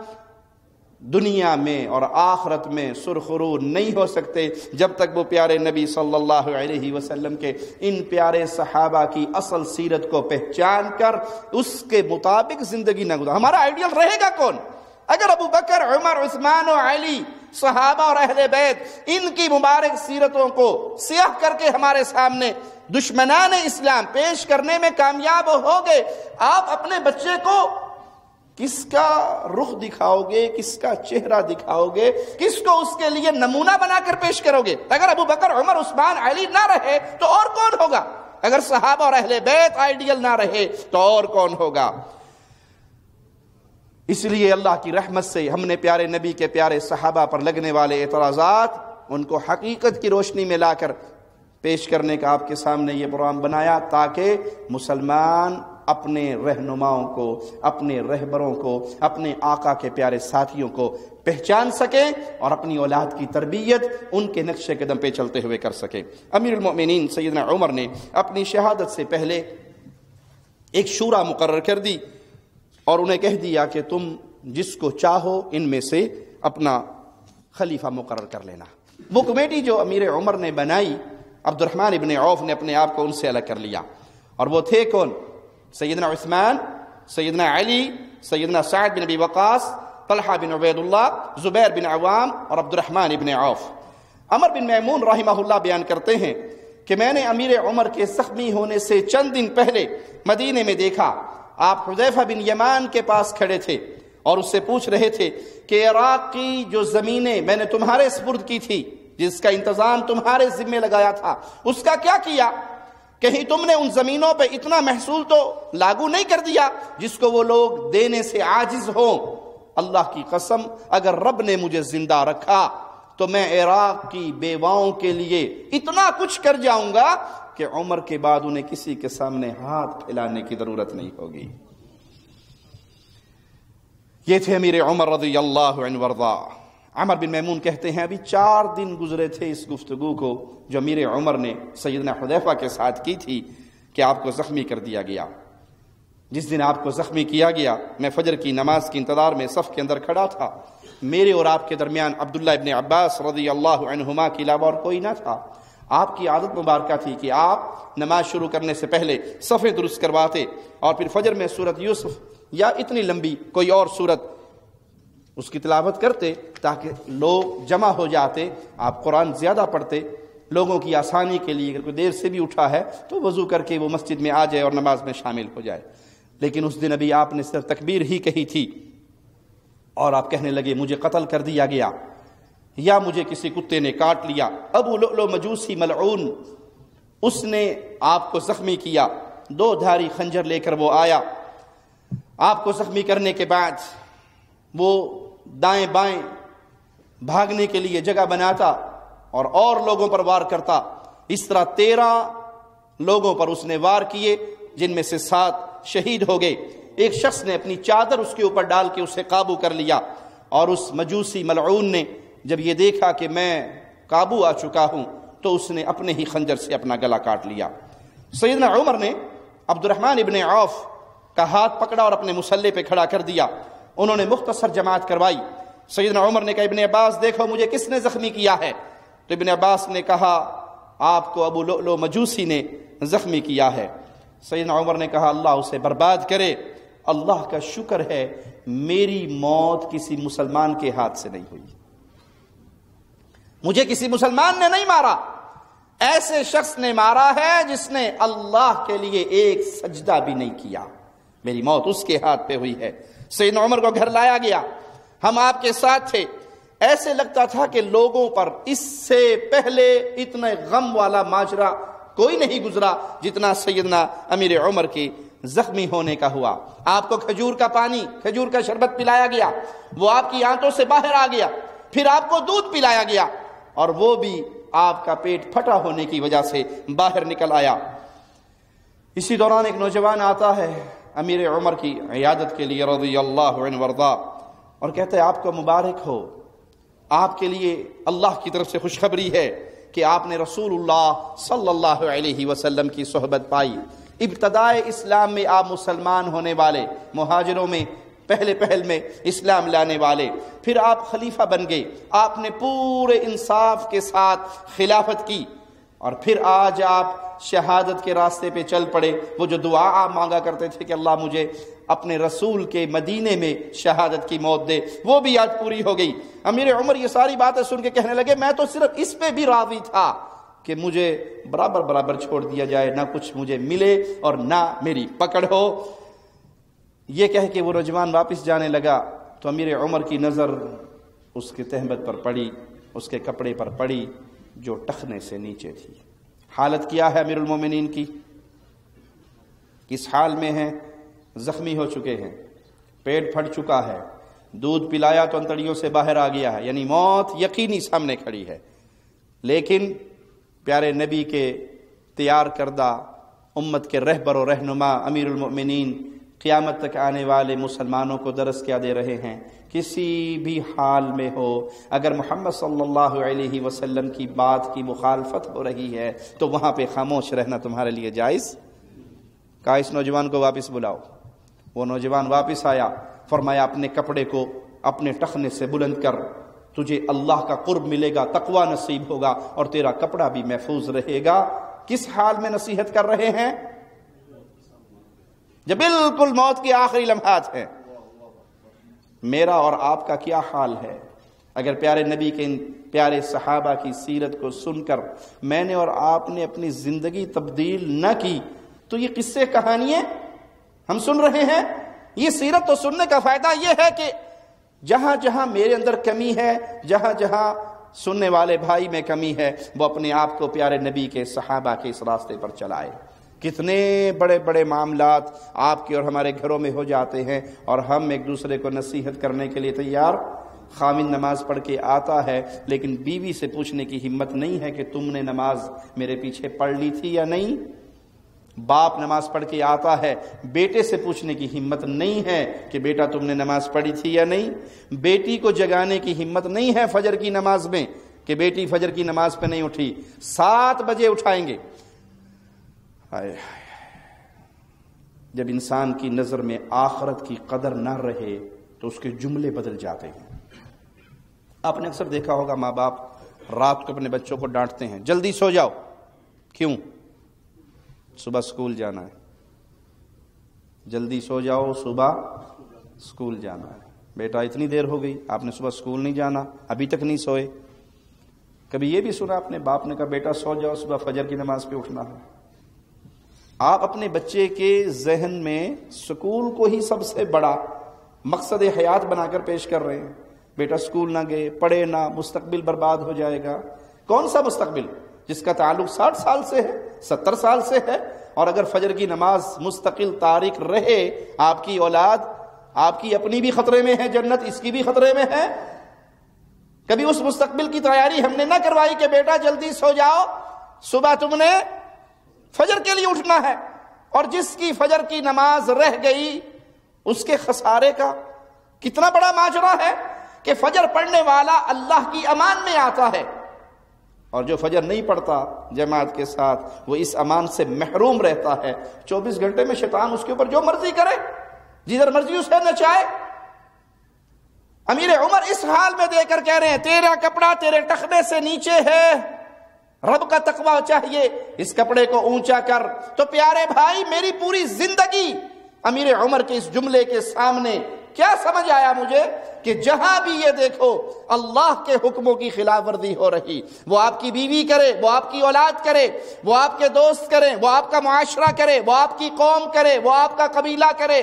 دنیا میں اور آخرت میں سرخرو نہیں ہو سکتے جب تک وہ پیارے نبی صلی اللہ علیہ وسلم کے ان پیارے صحابہ کی اصل سیرت کو پہچان کر اس کے مطابق زندگی نہ گزاریں۔ ہمارا آئیڈیل رہے گا کون؟ اگر ابو بکر، عمر، عثمان و علی صحابہ اور اہل بیت ان کی مبارک سیرتوں کو سیاہ کر کے ہمارے سامنے دشمنان اسلام پیش کرنے میں کامیاب ہو گئے، آپ اپنے بچے کو کس کا رخ دکھاؤ گے، کس کا چہرہ دکھاؤ گے، کس کو اس کے لیے نمونہ بنا کر پیش کرو گے؟ اگر ابو بکر، عمر، عثمان، علی نہ رہے تو اور کون ہوگا؟ اگر صحابہ اور اہل بیت آئیڈیل نہ رہے تو اور کون ہوگا؟ اس لیے اللہ کی رحمت سے ہم نے پیارے نبی کے پیارے صحابہ پر لگنے والے اعتراضات ان کو حقیقت کی روشنی میں لا کر پیش کرنے کا آپ کے سامنے یہ پروگرام بنایا، تاکہ مسلمان اپنے رہنماؤں کو، اپنے رہبروں کو، اپنے آقا کے پیارے ساتھیوں کو پہچان سکیں اور اپنی اولاد کی تربیت ان کے نقش قدم پہ چلتے ہوئے کر سکیں۔ امیر المؤمنین سیدنا عمر نے اپنی شہادت سے پہلے ایک شورا مقرر کر دی اور انہیں کہہ دیا کہ تم جس کو چاہو ان میں سے اپنا خلیفہ مقرر کر لینا۔ وہ کمیٹی جو امیر عمر نے بنائی، عبد الرحمن ابن عوف نے اپنے آپ کو ان سے الگ کر لیا، اور وہ تھے کون؟ سیدنا عثمان، سیدنا علی، سیدنا سعد بن ابی وقاص، طلحہ بن عبید اللہ، زبیر بن عوام اور عبد الرحمن ابن عوف۔ عمر بن میمون رحمہ اللہ بیان کرتے ہیں کہ میں نے امیر عمر کے زخمی ہونے سے چند دن پہلے مدینے میں دیکھا، آپ حذیفہ بن یمان کے پاس کھڑے تھے اور اس سے پوچھ رہے تھے کہ عراق کی جو زمینیں میں نے تمہارے سپرد کی تھی، جس کا انتظام تمہارے ذمے لگایا تھا، اس کا کیا کیا؟ کہیں تم نے ان زمینوں پہ اتنا محصول تو لاگو نہیں کر دیا جس کو وہ لوگ دینے سے عاجز ہوں؟ اللہ کی قسم، اگر رب نے مجھے زندہ رکھا تو میں عراق کی بیواؤں کے لیے اتنا کچھ کر جاؤں گا کہ عمر کے بعد انہیں کسی کے سامنے ہاتھ پھیلانے کی ضرورت نہیں ہوگی۔ یہ تھے امیر عمر رضی اللہ عنہ وارضا۔ عمر بن میمون کہتے ہیں ابھی 4 دن گزرے تھے اس گفتگو کو جو امیر عمر نے سیدنا حذیفہ کے ساتھ کی تھی کہ آپ کو زخمی کر دیا گیا۔ جس دن آپ کو زخمی کیا گیا، میں فجر کی نماز کی انتظار میں صف کے اندر کھڑا تھا، میرے اور آپ کے درمیان عبداللہ ابن عباس رضی اللہ عنہما کے علاوہ اور کوئی نہ تھا۔ آپ کی عادت مبارکہ تھی کہ آپ نماز شروع کرنے سے پہلے صفیں درست کرواتے اور پھر فجر میں سورۃ یوسف یا اتنی لمبی کوئی اور سورت اس کی تلاوت کرتے تاکہ لوگ جمع ہو جاتے۔ آپ قرآن زیادہ پڑھتے، لوگوں کی آسانی کے لیے اگر کوئی دیر سے بھی اٹھا ہے تو وضو کر کے وہ مسجد میں آ جائے اور نماز میں شامل ہو جائے۔ لیکن اس دن ابھی آپ نے صرف تکبیر ہی کہی تھی اور آپ کہنے لگے مجھے قتل کر دیا گیا یا مجھے کسی کتے نے کاٹ لیا۔ ابو لؤلؤ مجوسی ملعون، اس نے آپ کو زخمی کیا، 2 دھاری خنجر لے کر وہ آیا۔ آپ کو زخمی کرنے کے بعد وہ دائیں بائیں بھاگنے کے لیے جگہ بناتا اور لوگوں پر وار کرتا۔ اس طرح 13 لوگوں پر اس نے وار کیے، جن میں سے 7 شہید ہو گئے۔ ایک شخص نے اپنی چادر اس کے اوپر ڈال کے اسے قابو کر لیا، اور اس مجوسی ملعون نے جب یہ دیکھا کہ میں قابو آ چکا ہوں تو اس نے اپنے ہی خنجر سے اپنا گلا کاٹ لیا۔ سیدنا عمر نے عبد الرحمن ابن عوف کا ہاتھ پکڑا اور اپنے مسلح پہ کھڑا کر دیا۔ انہوں نے مختصر جماعت کروائی۔ سیدنا عمر نے کہا ابن عباس دیکھو مجھے کس نے زخمی کیا ہے؟ تو ابن عباس نے کہا آپ کو ابو لؤلؤ مجوسی نے زخمی کیا ہے۔ سیدنا عمر نے کہا اللہ اسے برباد کرے، اللہ کا شکر ہے میری موت کسی مسلمان کے ہاتھ سے نہیں ہوئی، مجھے کسی مسلمان نے نہیں مارا، ایسے شخص نے مارا ہے جس نے اللہ کے لیے ایک سجدہ بھی نہیں کیا، میری موت اس کے ہاتھ پہ ہوئی ہے۔ سیدنا عمر کو گھر لایا گیا، ہم آپ کے ساتھ تھے، ایسے لگتا تھا کہ لوگوں پر اس سے پہلے اتنا غم والا ماجرا کوئی نہیں گزرا جتنا سیدنا امیر عمر کے زخمی ہونے کا ہوا۔ آپ کو کھجور کا پانی، کھجور کا شربت پلایا گیا، وہ آپ کی آنتوں سے باہر آ گیا، پھر آپ کو دودھ پلایا گیا اور وہ بھی آپ کا پیٹ پھٹا ہونے کی وجہ سے باہر نکل آیا۔ اسی دوران ایک نوجوان آتا ہے امیر عمر کی عیادت کے لیے رضی اللہ عنہ وارضا اور کہتا ہے آپ کو مبارک ہو، آپ کے لیے اللہ کی طرف سے خوشخبری ہے کہ آپ نے رسول اللہ صلی اللہ علیہ وسلم کی صحبت پائی۔ ابتدائے اسلام میں آپ مسلمان ہونے والے، مہاجروں میں پہل میں اسلام لانے والے، پھر آپ خلیفہ بن گئے، آپ نے پورے انصاف کے ساتھ خلافت کی، اور پھر آج آپ شہادت کے راستے پہ چل پڑے۔ وہ جو دعا آپ مانگا کرتے تھے کہ اللہ مجھے اپنے رسول کے مدینے میں شہادت کی موت دے، وہ بھی آج پوری ہو گئی۔ امیر عمر یہ ساری باتیں سن کے کہنے لگے میں تو صرف اس پہ بھی راضی تھا کہ مجھے برابر چھوڑ دیا جائے، نہ کچھ مجھے ملے اور نہ میری پکڑ ہو۔ یہ کہہ کے وہ نوجوان واپس جانے لگا تو امیر عمر کی نظر اس کے تہمت پر پڑی، اس کے کپڑے پر پڑی جو ٹخنے سے نیچے تھی۔ حالت کیا ہے امیر المومنین کی؟ کس حال میں ہیں؟ زخمی ہو چکے ہیں، پیٹ پھٹ چکا ہے، دودھ پلایا تو انتڑیوں سے باہر آ گیا ہے، یعنی موت یقینی سامنے کھڑی ہے۔ لیکن پیارے نبی کے تیار کردہ امت کے رہبر و رہنما امیر المؤمنین قیامت تک آنے والے مسلمانوں کو درس کیا دے رہے ہیں؟ کسی بھی حال میں ہو، اگر محمد صلی اللہ علیہ وسلم کی بات کی مخالفت ہو رہی ہے تو وہاں پہ خاموش رہنا تمہارے لیے جائز؟ کہا اس نوجوان کو واپس بلاؤ۔ وہ نوجوان واپس آیا، فرمایا اپنے کپڑے کو اپنے ٹخنے سے بلند کر، تجھے اللہ کا قرب ملے گا، تقوی نصیب ہوگا اور تیرا کپڑا بھی محفوظ رہے گا۔ کس حال میں نصیحت کر رہے ہیں؟ جب بالکل موت کے آخری لمحات ہیں۔ میرا اور آپ کا کیا حال ہے؟ اگر پیارے نبی کے ان پیارے صحابہ کی سیرت کو سن کر میں نے اور آپ نے اپنی زندگی تبدیل نہ کی تو یہ قصے کہانیاں ہم سن رہے ہیں؟ یہ سیرت تو سننے کا فائدہ یہ ہے کہ جہاں جہاں میرے اندر کمی ہے، جہاں جہاں سننے والے بھائی میں کمی ہے، وہ اپنے آپ کو پیارے نبی کے صحابہ کے اس راستے پر چلائے۔ کتنے بڑے بڑے معاملات آپ کے اور ہمارے گھروں میں ہو جاتے ہیں اور ہم ایک دوسرے کو نصیحت کرنے کے لیے تیار۔ خامن نماز پڑھ کے آتا ہے لیکن بیوی سے پوچھنے کی ہمت نہیں ہے کہ تم نے نماز میرے پیچھے پڑھ لی تھی یا نہیں۔ باپ نماز پڑھ کے آتا ہے، بیٹے سے پوچھنے کی ہمت نہیں ہے کہ بیٹا تم نے نماز پڑھی تھی یا نہیں۔ بیٹی کو جگانے کی ہمت نہیں ہے فجر کی نماز میں کہ بیٹی فجر کی نماز پہ نہیں اٹھی، 7 بجے اٹھائیں گے۔ جب انسان کی نظر میں آخرت کی قدر نہ رہے تو اس کے جملے بدل جاتے ہیں۔ آپ نے اکثر دیکھا ہوگا ماں باپ رات کو اپنے بچوں کو ڈانٹتے ہیں، جلدی سو جاؤ۔ کیوں؟ صبح سکول جانا ہے۔ جلدی سو جاؤ، صبح سکول جانا ہے۔ بیٹا اتنی دیر ہو گئی، آپ نے صبح سکول نہیں جانا، ابھی تک نہیں سوئے۔ کبھی یہ بھی سنا اپنے باپ نے کہا بیٹا سو جاؤ، صبح فجر کی نماز پہ اٹھنا ہے۔ آپ اپنے بچے کے ذہن میں سکول کو ہی سب سے بڑا مقصد حیات بنا کر پیش کر رہے ہیں۔ بیٹا سکول نہ گئے، پڑھے نہ، مستقبل برباد ہو جائے گا۔ کون سا مستقبل جس کا تعلق 60 سال سے ہے، 70 سال سے ہے؟ اور اگر فجر کی نماز مستقل تارک رہے، آپ کی اولاد، آپ کی اپنی بھی خطرے میں ہے، جنت اس کی بھی خطرے میں ہے۔ کبھی اس مستقبل کی تیاری ہم نے نہ کروائی کہ بیٹا جلدی سو جاؤ، صبح تم نے فجر کے لیے اٹھنا ہے۔ اور جس کی فجر کی نماز رہ گئی اس کے خسارے کا کتنا بڑا ماجرا ہے کہ فجر پڑھنے والا اللہ کی امان میں آتا ہے اور جو فجر نہیں پڑھتا جماعت کے ساتھ وہ اس امان سے محروم رہتا ہے۔ 24 گھنٹے میں شیطان اس کے اوپر جو مرضی کرے، جدھر مرضی اسے نچائے۔ امیر عمر اس حال میں دے کر کہہ رہے ہیں تیرا کپڑا تیرے ٹخنے سے نیچے ہے، رب کا تقوی چاہیے، اس کپڑے کو اونچا کر۔ تو پیارے بھائی، میری پوری زندگی امیر عمر کے اس جملے کے سامنے کیا سمجھ آیا مجھے کہ جہاں بھی یہ دیکھو اللہ کے حکموں کی خلاف ورزی ہو رہی، وہ آپ کی بیوی کرے، وہ آپ کی اولاد کرے، وہ آپ کے دوست کریں، وہ آپ کا معاشرہ کرے، وہ آپ کی قوم کرے، وہ آپ کا قبیلہ کرے،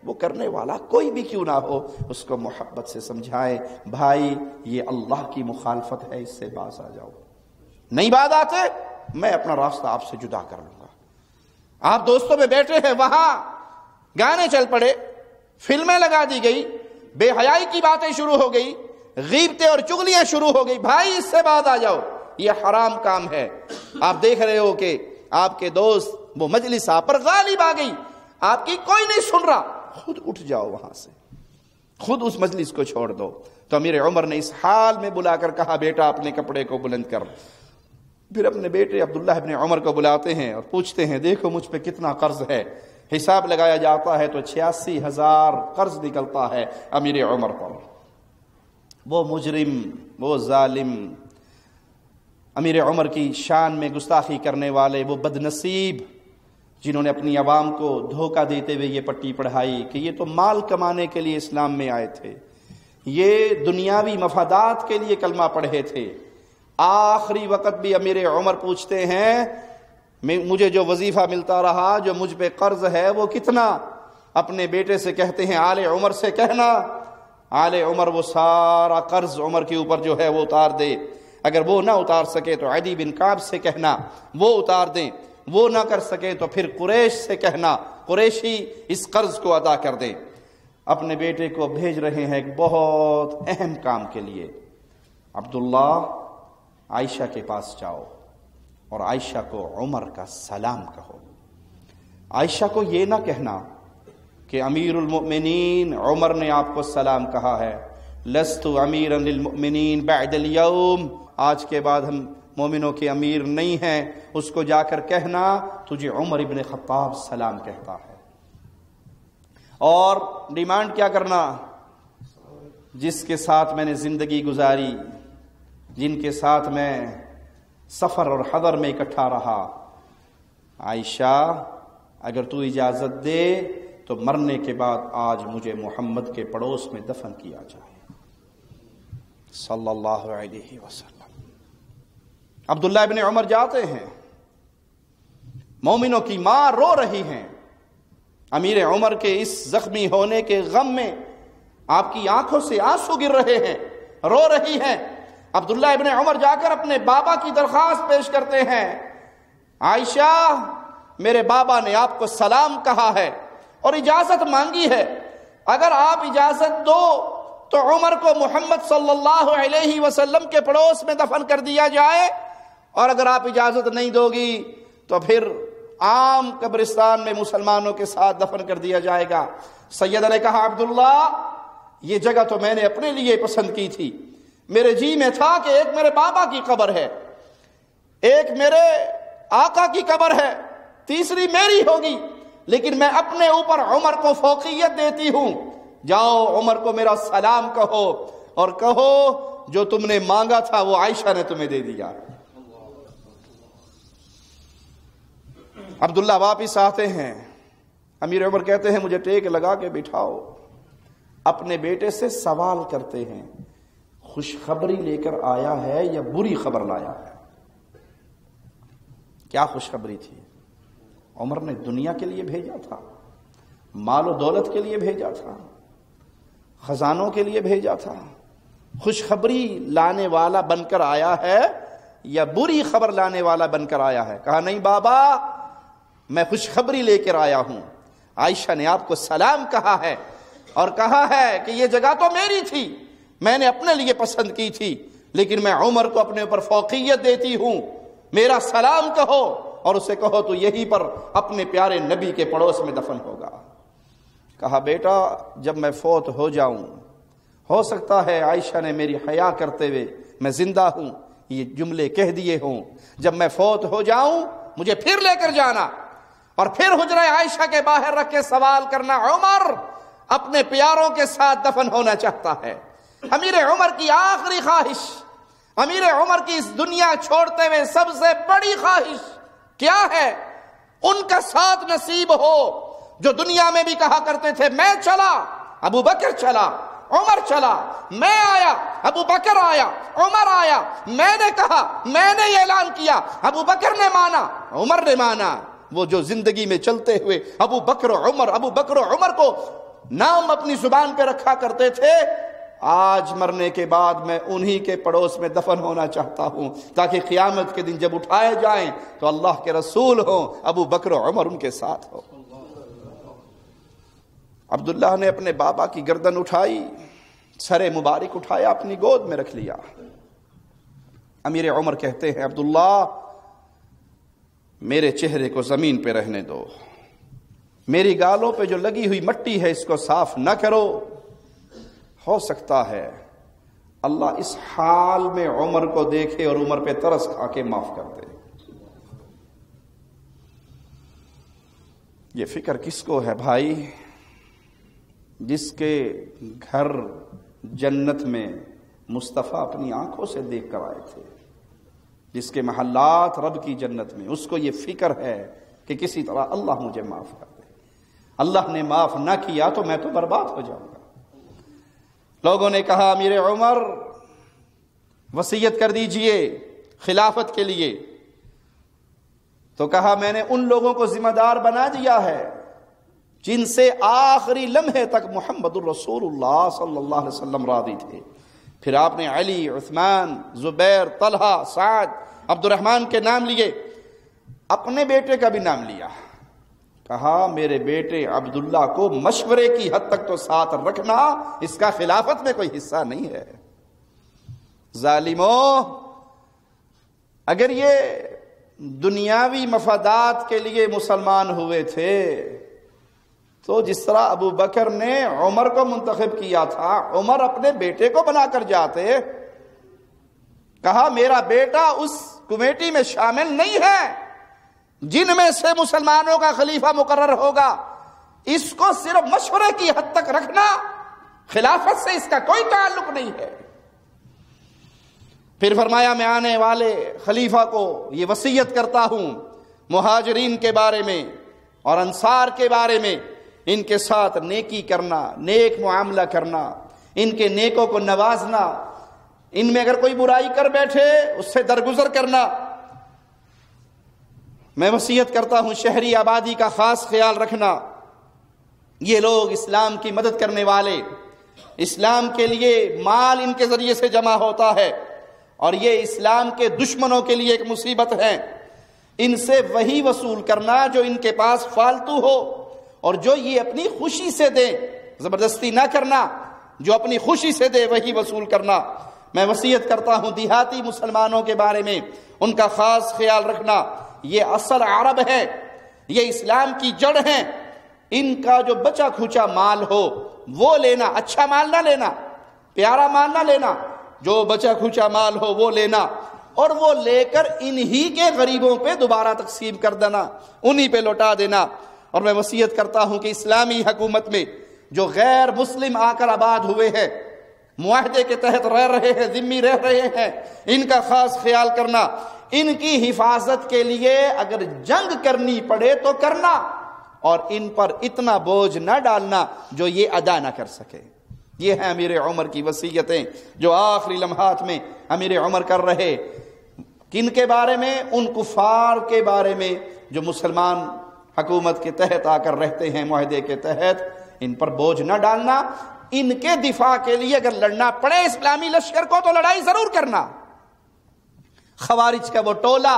وہ کرنے والا کوئی بھی کیوں نہ ہو، اس کو محبت سے سمجھائے بھائی یہ اللہ کی مخالفت ہے، اس سے باز آ جاؤ۔ نہیں باز آتے میں اپنا راستہ آپ سے جدا کر لوں گا۔ آپ دوستوں میں بیٹھے ہیں، وہاں گانے چل پڑے، فلمیں لگا دی گئی، بے حیائی کی باتیں شروع ہو گئی، غیبتیں اور چغلیاں شروع ہو گئی، بھائی اس سے باز آ جاؤ، یہ حرام کام ہے۔ آپ دیکھ رہے ہو کہ آپ کے دوست وہ مجلس آپ پر غالب آ گئی، آپ کی کوئی نہیں سن رہا، خود اٹھ جاؤ وہاں سے، خود اس مجلس کو چھوڑ دو۔ تو امیر عمر نے اس حال میں بلا کر کہا بیٹا اپنے کپڑے کو بلند کر۔ پھر اپنے بیٹے عبداللہ ابن عمر کو بلاتے ہیں اور پوچھتے ہیں دیکھو مجھ پہ کتنا قرض ہے۔ حساب لگایا جاتا ہے تو 86,000 قرض نکلتا ہے امیر عمر پر۔ وہ مجرم، وہ ظالم، امیر عمر کی شان میں گستاخی کرنے والے، وہ بد نصیب جنہوں نے اپنی عوام کو دھوکہ دیتے ہوئے یہ پٹی پڑھائی کہ یہ تو مال کمانے کے لیے اسلام میں آئے تھے، یہ دنیاوی مفادات کے لیے کلمہ پڑھے تھے۔ آخری وقت بھی امیر عمر پوچھتے ہیں مجھے جو وظیفہ ملتا رہا، جو مجھ پہ قرض ہے وہ کتنا؟ اپنے بیٹے سے کہتے ہیں آل عمر سے کہنا، آل عمر وہ سارا قرض عمر کے اوپر جو ہے وہ اتار دے، اگر وہ نہ اتار سکے تو عدی بن کعب سے کہنا وہ اتار دیں، وہ نہ کر سکے تو پھر قریش سے کہنا قریشی اس قرض کو ادا کر دیں۔ اپنے بیٹے کو بھیج رہے ہیں ایک بہت اہم کام کے لیے، عبداللہ عائشہ کے پاس جاؤ اور عائشہ کو عمر کا سلام کہو۔ عائشہ کو یہ نہ کہنا کہ امیر المؤمنین عمر نے آپ کو سلام کہا ہے، لست امیرا للمؤمنین بعد اليوم، آج کے بعد ہم مومنوں کے امیر نہیں ہیں، اس کو جا کر کہنا تجھے عمر ابن خطاب سلام کہتا ہے۔ اور ڈیمانڈ کیا کرنا؟ جس کے ساتھ میں نے زندگی گزاری، جن کے ساتھ میں سفر اور حضر میں اکٹھا رہا، عائشہ اگر تو اجازت دے تو مرنے کے بعد آج مجھے محمد کے پڑوس میں دفن کیا جائے صلی اللہ علیہ وسلم۔ عبداللہ ابن عمر جاتے ہیں، مومنوں کی ماں رو رہی ہیں، امیر عمر کے اس زخمی ہونے کے غم میں آپ کی آنکھوں سے آنسو گر رہے ہیں، رو رہی ہیں۔ عبداللہ ابن عمر جا کر اپنے بابا کی درخواست پیش کرتے ہیں، عائشہ میرے بابا نے آپ کو سلام کہا ہے اور اجازت مانگی ہے، اگر آپ اجازت دو تو عمر کو محمد صلی اللہ علیہ وسلم کے پڑوس میں دفن کر دیا جائے، اور اگر آپ اجازت نہیں دو گی تو پھر عام قبرستان میں مسلمانوں کے ساتھ دفن کر دیا جائے گا۔ سیدہ نے کہا عبداللہ یہ جگہ تو میں نے اپنے لیے پسند کی تھی، میرے جی میں تھا کہ ایک میرے بابا کی قبر ہے، ایک میرے آقا کی قبر ہے، تیسری میری ہوگی، لیکن میں اپنے اوپر عمر کو فوقیت دیتی ہوں، جاؤ عمر کو میرا سلام کہو اور کہو جو تم نے مانگا تھا وہ عائشہ نے تمہیں دے دیا۔ عبداللہ واپس آتے ہیں، امیر عمر کہتے ہیں مجھے ٹیک لگا کے بٹھاؤ، اپنے بیٹے سے سوال کرتے ہیں خوشخبری لے کر آیا ہے یا بری خبر لایا ہے؟ کیا خوشخبری تھی؟ عمر نے دنیا کے لیے بھیجا تھا، مال و دولت کے لیے بھیجا تھا، خزانوں کے لیے بھیجا تھا، خوشخبری لانے والا بن کر آیا ہے یا بری خبر لانے والا بن کر آیا ہے؟ کہا نہیں بابا میں خوشخبری لے کر آیا ہوں، عائشہ نے آپ کو سلام کہا ہے اور کہا ہے کہ یہ جگہ تو میری تھی، میں نے اپنے لیے پسند کی تھی، لیکن میں عمر کو اپنے اوپر فوقیت دیتی ہوں، میرا سلام کہو اور اسے کہو تو یہی پر اپنے پیارے نبی کے پڑوس میں دفن ہوگا۔ کہا بیٹا جب میں فوت ہو جاؤں، ہو سکتا ہے عائشہ نے میری حیا کرتے ہوئے میں زندہ ہوں یہ جملے کہہ دیے ہوں، جب میں فوت ہو جاؤں مجھے پھر لے کر جانا اور پھر حجرہ عائشہ کے باہر رکھ کے سوال کرنا عمر اپنے پیاروں کے ساتھ دفن ہونا چاہتا ہے۔ امیر عمر کی آخری خواہش، امیر عمر کی اس دنیا چھوڑتے ہوئے سب سے بڑی خواہش کیا ہے؟ ان کا ساتھ نصیب ہو جو دنیا میں بھی کہا کرتے تھے میں چلا ابو بکر چلا، عمر چلا، میں آیا ابو بکر آیا، عمر آیا، میں نے کہا، میں نے یہ اعلان کیا، ابو بکر نے مانا، عمر نے مانا۔ وہ جو زندگی میں چلتے ہوئے ابو بکر و عمر، ابو بکر و عمر کو نام اپنی زبان پہ رکھا کرتے تھے، آج مرنے کے بعد میں انہی کے پڑوس میں دفن ہونا چاہتا ہوں تاکہ قیامت کے دن جب اٹھائے جائیں تو اللہ کے رسول ہوں، ابو بکر و عمر ان کے ساتھ ہو۔ عبداللہ نے اپنے بابا کی گردن اٹھائی، سر مبارک اٹھایا، اپنی گود میں رکھ لیا۔ امیر عمر کہتے ہیں عبداللہ میرے چہرے کو زمین پہ رہنے دو، میری گالوں پہ جو لگی ہوئی مٹی ہے اس کو صاف نہ کرو، ہو سکتا ہے اللہ اس حال میں عمر کو دیکھے اور عمر پہ ترس کھا کے معاف کر دے۔ یہ فکر کس کو ہے بھائی؟ جس کے گھر جنت میں مصطفیٰ اپنی آنکھوں سے دیکھ کر آئے تھے، جس کے محلات رب کی جنت میں، اس کو یہ فکر ہے کہ کسی طرح اللہ مجھے معاف کر دے، اللہ نے معاف نہ کیا تو میں تو برباد ہو جاؤں گا۔ لوگوں نے کہا امیر عمر وصیت کر دیجئے خلافت کے لیے، تو کہا میں نے ان لوگوں کو ذمہ دار بنا دیا ہے جن سے آخری لمحے تک محمد الرسول اللہ صلی اللہ علیہ وسلم راضی تھے۔ پھر آپ نے علی، عثمان، زبیر، طلحہ، سعد، عبد الرحمن کے نام لیے، اپنے بیٹے کا بھی نام لیا، کہا میرے بیٹے عبداللہ کو مشورے کی حد تک تو ساتھ رکھنا، اس کا خلافت میں کوئی حصہ نہیں ہے۔ ظالموں، اگر یہ دنیاوی مفادات کے لیے مسلمان ہوئے تھے، تو جس طرح ابو بکر نے عمر کو منتخب کیا تھا، عمر اپنے بیٹے کو بنا کر جاتے، کہا میرا بیٹا اس کمیٹی میں شامل نہیں ہے جن میں سے مسلمانوں کا خلیفہ مقرر ہوگا، اس کو صرف مشورے کی حد تک رکھنا، خلافت سے اس کا کوئی تعلق نہیں ہے۔ پھر فرمایا میں آنے والے خلیفہ کو یہ وصیت کرتا ہوں مہاجرین کے بارے میں اور انصار کے بارے میں، ان کے ساتھ نیکی کرنا، نیک معاملہ کرنا، ان کے نیکوں کو نوازنا، ان میں اگر کوئی برائی کر بیٹھے اس سے درگزر کرنا۔ میں وصیت کرتا ہوں شہری آبادی کا خاص خیال رکھنا، یہ لوگ اسلام کی مدد کرنے والے، اسلام کے لیے مال ان کے ذریعے سے جمع ہوتا ہے اور یہ اسلام کے دشمنوں کے لیے ایک مصیبت ہے، ان سے وہی وصول کرنا جو ان کے پاس فالتو ہو اور جو یہ اپنی خوشی سے دے، زبردستی نہ کرنا، جو اپنی خوشی سے دے وہی وصول کرنا۔ میں وصیت کرتا ہوں دیہاتی مسلمانوں کے بارے میں ان کا خاص خیال رکھنا، یہ اصل عرب ہے، یہ اسلام کی جڑ ہیں، ان کا جو بچا کھوچا مال ہو وہ لینا، اچھا مال نہ لینا، پیارا مال نہ لینا، جو بچا کھوچا مال ہو وہ لینا اور وہ لے کر انہی کے غریبوں پہ دوبارہ تقسیم کر دینا، انہی پہ لوٹا دینا۔ اور میں وصیت کرتا ہوں کہ اسلامی حکومت میں جو غیر مسلم آ کر آباد ہوئے ہیں، معاہدے کے تحت رہ رہے ہیں، ذمہ رہ رہے ہیں، ان کا خاص خیال کرنا، ان کی حفاظت کے لیے اگر جنگ کرنی پڑے تو کرنا اور ان پر اتنا بوجھ نہ ڈالنا جو یہ ادا نہ کر سکے۔ یہ ہیں امیر عمر کی وصیتیں جو آخری لمحات میں امیر عمر کر رہے، کن کے بارے میں؟ ان کفار کے بارے میں جو مسلمان حکومت کے تحت آ کر رہتے ہیں، معاہدے کے تحت، ان پر بوجھ نہ ڈالنا، ان کے دفاع کے لیے اگر لڑنا پڑے اسلامی لشکر کو تو لڑائی ضرور کرنا۔ خوارج کا وہ ٹولہ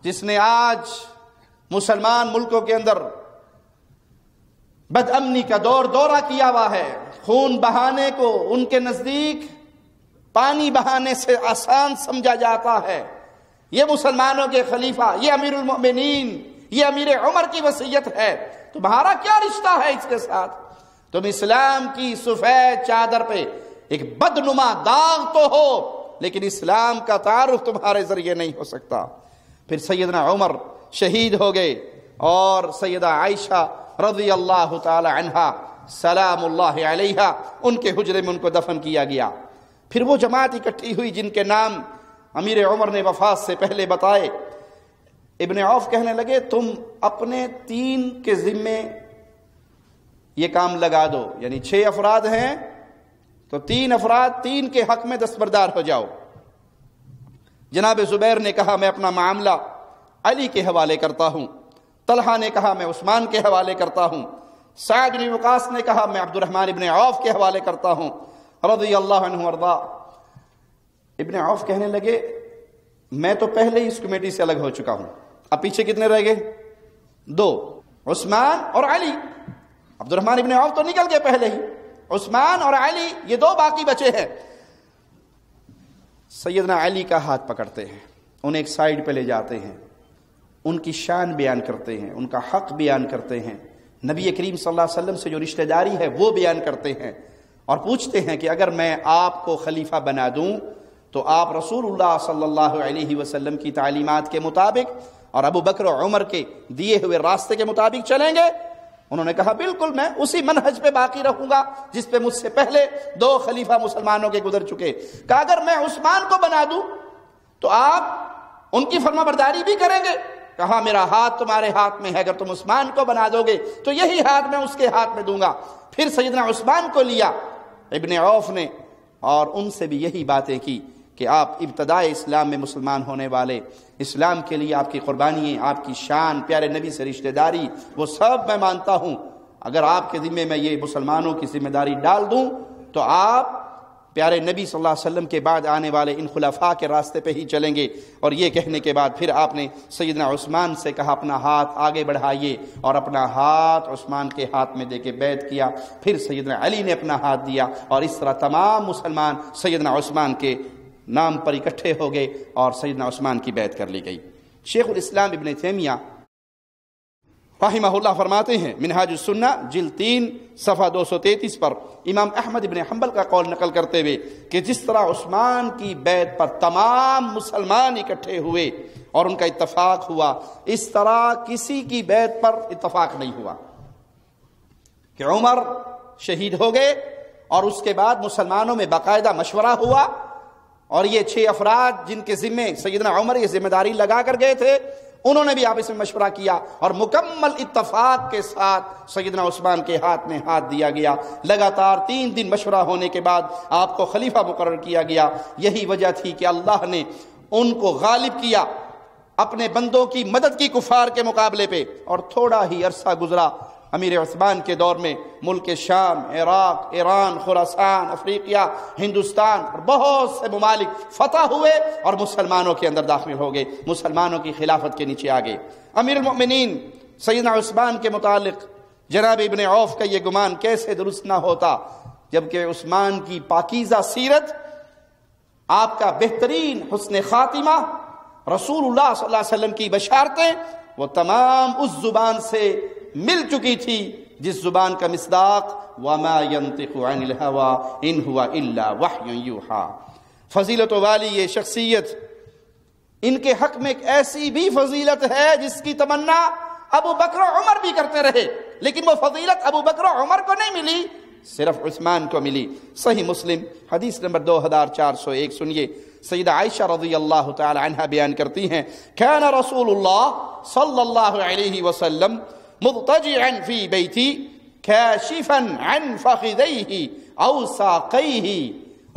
جس نے آج مسلمان ملکوں کے اندر بد امنی کا دورہ کیا ہوا ہے، خون بہانے کو ان کے نزدیک پانی بہانے سے آسان سمجھا جاتا ہے، یہ مسلمانوں کے خلیفہ، یہ امیر المؤمنین، یہ امیر عمر کی وصیت ہے، تمہارا کیا رشتہ ہے اس کے ساتھ؟ تم اسلام کی سفید چادر پہ ایک بدنما داغ تو ہو لیکن اسلام کا تعارف تمہارے ذریعے نہیں ہو سکتا۔ پھر سیدنا عمر شہید ہو گئے اور سیدہ عائشہ رضی اللہ تعالی عنہا سلام اللہ علیہا ان کے حجرے میں ان کو دفن کیا گیا۔ پھر وہ جماعت اکٹھی ہوئی جن کے نام امیر عمر نے وفات سے پہلے بتائے۔ ابن عوف کہنے لگے تم اپنے 3 کے ذمے یہ کام لگا دو، یعنی 6 افراد ہیں تو 3 افراد 3 کے حق میں دستبردار ہو جاؤ۔ جناب زبیر نے کہا میں اپنا معاملہ علی کے حوالے کرتا ہوں، طلحہ نے کہا میں عثمان کے حوالے کرتا ہوں، سعد بن وقاص نے کہا میں عبد الرحمن ابن عوف کے حوالے کرتا ہوں رضی اللہ عنہ وارضا۔ ابن عوف کہنے لگے میں تو پہلے ہی اس کمیٹی سے الگ ہو چکا ہوں، اب پیچھے کتنے رہ گئے؟ 2، عثمان اور علی۔ عبد الرحمن ابن عوف تو نکل گئے پہلے ہی، عثمان اور علی یہ 2 باقی بچے ہیں۔ سیدنا علی کا ہاتھ پکڑتے ہیں، انہیں ایک سائیڈ پہ لے جاتے ہیں، ان کی شان بیان کرتے ہیں، ان کا حق بیان کرتے ہیں، نبی کریم صلی اللہ علیہ وسلم سے جو رشتہ داری ہے وہ بیان کرتے ہیں اور پوچھتے ہیں کہ اگر میں آپ کو خلیفہ بنا دوں تو آپ رسول اللہ صلی اللہ علیہ وسلم کی تعلیمات کے مطابق اور ابو بکر و عمر کے دیے ہوئے راستے کے مطابق چلیں گے؟ انہوں نے کہا بالکل، میں اسی منہج پہ باقی رہوں گا جس پہ مجھ سے پہلے 2 خلیفہ مسلمانوں کے گزر چکے۔ کہ اگر میں عثمان کو بنا دوں تو آپ ان کی فرما برداری بھی کریں گے؟ کہا میرا ہاتھ تمہارے ہاتھ میں ہے، اگر تم عثمان کو بنا دو گے تو یہی ہاتھ میں اس کے ہاتھ میں دوں گا۔ پھر سیدنا عثمان کو لیا ابن عوف نے اور ان سے بھی یہی باتیں کی کہ آپ ابتدائے اسلام میں مسلمان ہونے والے، اسلام کے لیے آپ کی قربانیاں، آپ کی شان، پیارے نبی سے رشتہ داری، وہ سب میں مانتا ہوں۔ اگر آپ کے ذمے میں یہ مسلمانوں کی ذمہ داری ڈال دوں تو آپ پیارے نبی صلی اللہ علیہ وسلم کے بعد آنے والے ان خلفاء کے راستے پہ ہی چلیں گے۔ اور یہ کہنے کے بعد پھر آپ نے سیدنا عثمان سے کہا اپنا ہاتھ آگے بڑھائیے، اور اپنا ہاتھ عثمان کے ہاتھ میں دے کے بیعت کیا۔ پھر سیدنا علی نے اپنا ہاتھ دیا اور اس طرح تمام مسلمان سیدنا عثمان کے نام پر اکٹھے ہو گئے اور سیدنا عثمان کی بیعت کر لی گئی۔ شیخ الاسلام ابن تیمیہ رحمہ اللہ فرماتے ہیں منہاج السنہ جلد 3 صفحہ 233 پر امام احمد ابن حنبل کا قول نقل کرتے ہوئے کہ جس طرح عثمان کی بیعت پر تمام مسلمان اکٹھے ہوئے اور ان کا اتفاق ہوا، اس طرح کسی کی بیعت پر اتفاق نہیں ہوا کہ عمر شہید ہو گئے اور اس کے بعد مسلمانوں میں باقاعدہ مشورہ ہوا اور یہ 6 افراد جن کے ذمے سیدنا عمر یہ ذمہ داری لگا کر گئے تھے، انہوں نے بھی آپس میں مشورہ کیا اور مکمل اتفاق کے ساتھ سیدنا عثمان کے ہاتھ میں ہاتھ دیا گیا۔ لگاتار 3 دن مشورہ ہونے کے بعد آپ کو خلیفہ مقرر کیا گیا۔ یہی وجہ تھی کہ اللہ نے ان کو غالب کیا اپنے بندوں کی مدد کی کفار کے مقابلے پہ، اور تھوڑا ہی عرصہ گزرا امیر عثمان کے دور میں ملک شام، عراق، ایران، خراسان، افریقہ، ہندوستان اور بہت سے ممالک فتح ہوئے اور مسلمانوں کے اندر داخل ہو گئے، مسلمانوں کی خلافت کے نیچے آ گئے۔ امیر المؤمنین سیدنا عثمان کے متعلق جناب ابن عوف کا یہ گمان کیسے درست نہ ہوتا، جبکہ عثمان کی پاکیزہ سیرت، آپ کا بہترین حسن خاتمہ، رسول اللہ صلی اللہ علیہ وسلم کی بشارتیں وہ تمام اس زبان سے مل چکی تھی جس زبان کا مصداق وَمَا يَنطِقُ عَنِ الْهَوَىٰ إِنْ هُوَ إِلَّا وَحْيٌ يُوحَىٰ۔ فضیلت والی یہ شخصیت، ان کے حق میں ایک ایسی بھی فضیلت ہے جس کی تمنا ابو بکر و عمر بھی کرتے رہے، لیکن وہ فضیلت ابو بکر و عمر کو نہیں ملی، صرف عثمان کو ملی۔ صحیح مسلم حدیث نمبر 2401 سنیے، سیدہ عائشہ رضی اللہ تعالی عنہ بیان کرتی ہیں کان رسول اللہ صلی اللہ علیہ وسلم مضطجعا فی بیتی کاشفا عن فخذیہ او ساقیہ۔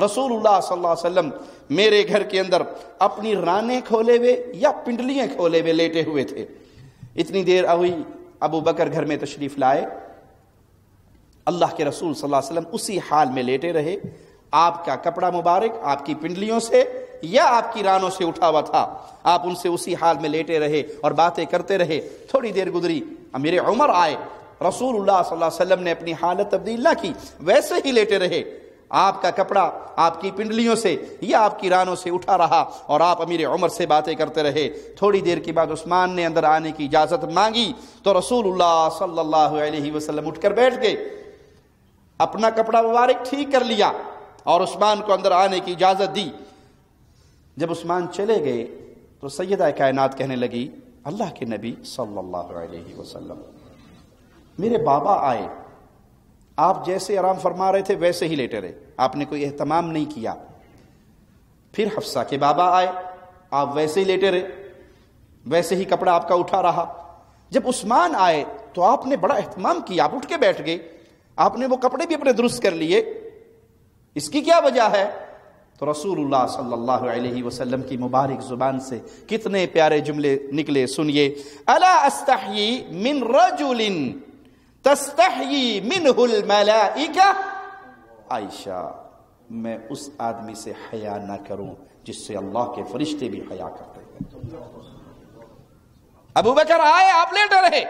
رسول اللہ صلی اللہ علیہ وسلم میرے گھر کے اندر اپنی رانیں کھولے ہوئے یا پنڈلیاں کھولے ہوئے لیٹے ہوئے تھے۔ اتنی دیر ہوئی ابو بکر گھر میں تشریف لائے، اللہ کے رسول صلی اللہ علیہ وسلم اسی حال میں لیٹے رہے، آپ کا کپڑا مبارک آپ کی پنڈلیوں سے یا آپ کی رانوں سے اٹھا ہوا تھا، آپ ان سے اسی حال میں لیٹے رہے اور باتیں کرتے رہے۔ تھوڑی دیر گزری، امیر عمر آئے، رسول اللہ صلی اللہ علیہ وسلم نے اپنی حالت تبدیل نہ کی، ویسے ہی لیٹے رہے، آپ کا کپڑا آپ کی پنڈلیوں سے یا آپ کی رانوں سے اٹھا رہا اور آپ امیر عمر سے باتیں کرتے رہے۔ تھوڑی دیر کے بعد عثمان نے اندر آنے کی اجازت مانگی تو رسول اللہ صلی اللہ علیہ وسلم اٹھ کر بیٹھ گئے، اپنا کپڑا مبارک ٹھیک کر لیا اور عثمان کو اندر آنے کی اجازت دی۔ جب عثمان چلے گئے تو سیدہ کائنات کہنے لگی اللہ کے نبی صلی اللہ علیہ وسلم، میرے بابا آئے، آپ جیسے آرام فرما رہے تھے ویسے ہی لیٹے رہے، آپ نے کوئی اہتمام نہیں کیا۔ پھر حفصہ کے بابا آئے، آپ ویسے ہی لیٹے رہے، ویسے ہی کپڑا آپ کا اٹھا رہا۔ جب عثمان آئے تو آپ نے بڑا اہتمام کیا، آپ اٹھ کے بیٹھ گئے، آپ نے وہ کپڑے بھی اپنے درست کر لیے، اس کی کیا وجہ ہے؟ تو رسول اللہ صلی اللہ علیہ وسلم کی مبارک زبان سے کتنے پیارے جملے نکلے، سنیے، الا استحیی من رجل تستحیی منہ الملائکہ، عائشہ میں اس آدمی سے حیا نہ کروں جس سے اللہ کے فرشتے بھی حیا کرتے ہیں۔ ابو بکر آئے آپ لیٹے رہے،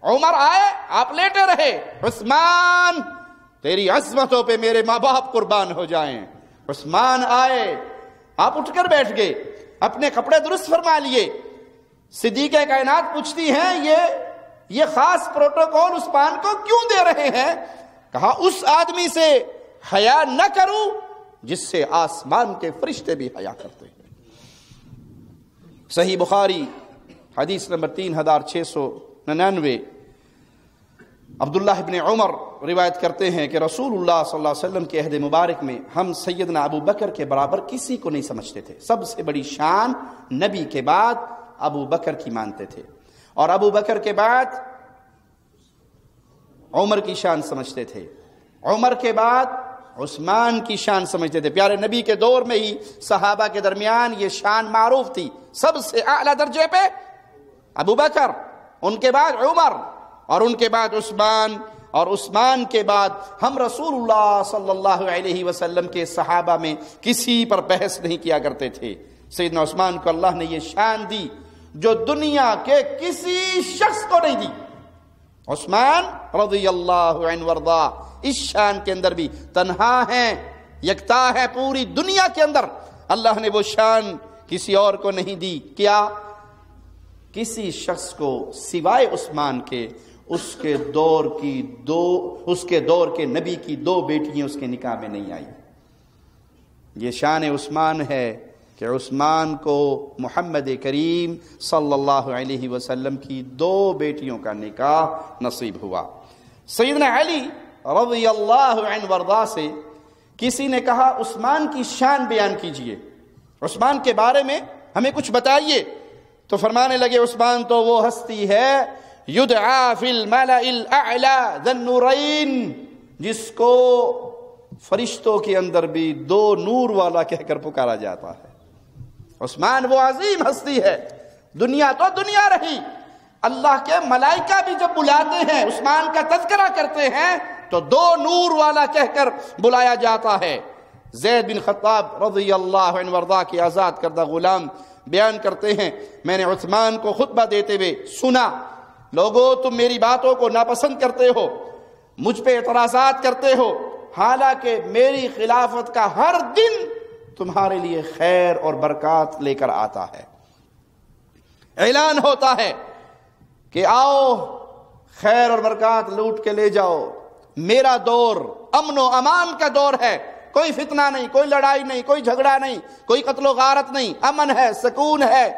عمر آئے آپ لیٹے رہے، عثمان تیری عظمتوں پہ میرے ماں باپ قربان ہو جائیں، عثمان آئے آپ اٹھ کر بیٹھ گئے، اپنے کپڑے درست فرما لیے۔ صدیقہ کائنات پوچھتی ہیں یہ خاص پروٹوکول عثمان کو کیوں دے رہے ہیں؟ کہا اس آدمی سے حیا نہ کروں جس سے آسمان کے فرشتے بھی حیا کرتے ہیں۔ صحیح بخاری حدیث نمبر 3699، عبداللہ ابن عمر روایت کرتے ہیں کہ رسول اللہ صلی اللہ علیہ وسلم کے عہد مبارک میں ہم سیدنا ابو بکر کے برابر کسی کو نہیں سمجھتے تھے، سب سے بڑی شان نبی کے بعد ابو بکر کی مانتے تھے، اور ابو بکر کے بعد عمر کی شان سمجھتے تھے، عمر کے بعد عثمان کی شان سمجھتے تھے۔ پیارے نبی کے دور میں ہی صحابہ کے درمیان یہ شان معروف تھی، سب سے اعلیٰ درجے پہ ابو بکر، ان کے بعد عمر، اور ان کے بعد عثمان، اور عثمان کے بعد ہم رسول اللہ صلی اللہ علیہ وسلم کے صحابہ میں کسی پر بحث نہیں کیا کرتے تھے۔ سیدنا عثمان کو اللہ نے یہ شان دی جو دنیا کے کسی شخص کو نہیں دی۔ عثمان رضی اللہ عنہ وارضا اس شان کے اندر بھی تنہا ہیں، یکتا ہے پوری دنیا کے اندر، اللہ نے وہ شان کسی اور کو نہیں دی۔ کیا؟ کسی شخص کو سوائے عثمان کے اس کے دور کے نبی کی 2 بیٹیاں اس کے نکاح میں نہیں آئی. یہ شان عثمان ہے کہ عثمان کو محمد کریم صلی اللہ علیہ وسلم کی 2 بیٹیوں کا نکاح نصیب ہوا. سیدنا علی رضی اللہ عنہ وارضا سے کسی نے کہا عثمان کی شان بیان کیجئے، عثمان کے بارے میں ہمیں کچھ بتائیے. تو فرمانے لگے عثمان تو وہ ہستی ہے یدعا فی الملأ الاعلی ذی النورین، جس کو فرشتوں کے اندر بھی 2 نور والا کہہ کر پکارا جاتا ہے. عثمان وہ عظیم ہستی ہے. دنیا تو دنیا رہی، اللہ کے ملائکہ بھی جب بلاتے ہیں عثمان کا تذکرہ کرتے ہیں تو 2 نور والا کہہ کر بلایا جاتا ہے. زید بن خطاب رضی اللہ عنہ وارضا کے آزاد کردہ غلام بیان کرتے ہیں میں نے عثمان کو خطبہ دیتے ہوئے سنا، لوگو تم میری باتوں کو ناپسند کرتے ہو، مجھ پہ اعتراضات کرتے ہو، حالانکہ میری خلافت کا ہر دن تمہارے لیے خیر اور برکات لے کر آتا ہے. اعلان ہوتا ہے کہ آؤ خیر اور برکات لوٹ کے لے جاؤ، میرا دور امن و امان کا دور ہے، کوئی فتنہ نہیں، کوئی لڑائی نہیں، کوئی جھگڑا نہیں، کوئی قتل و غارت نہیں، امن ہے، سکون ہے.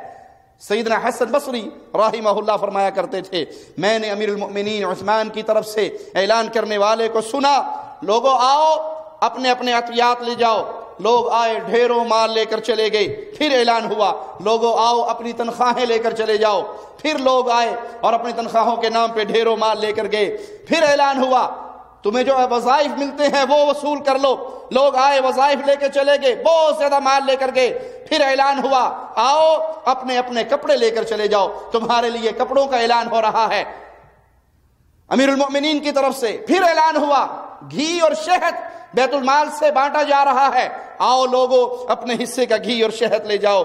سیدنا حسن بصری رحمہ اللہ فرمایا کرتے تھے میں نے امیر المؤمنین عثمان کی طرف سے اعلان کرنے والے کو سنا، لوگوں آؤ اپنے اپنے عطیات لے جاؤ. لوگ آئے ڈھیروں مال لے کر چلے گئے. پھر اعلان ہوا لوگوں آؤ اپنی تنخواہیں لے کر چلے جاؤ. پھر لوگ آئے اور اپنی تنخواہوں کے نام پہ ڈھیروں مال لے کر گئے. پھر اعلان ہوا تمہیں جو وظائف ملتے ہیں وہ وصول کر لو. لوگ آئے وظائف لے کے چلے گئے، بہت زیادہ مال لے کر گئے. پھر اعلان ہوا آؤ اپنے اپنے کپڑے لے کر چلے جاؤ، تمہارے لیے کپڑوں کا اعلان ہو رہا ہے امیر المؤمنین کی طرف سے. پھر اعلان ہوا گھی اور شہد بیت المال سے بانٹا جا رہا ہے، آؤ لوگوں اپنے حصے کا گھی اور شہد لے جاؤ.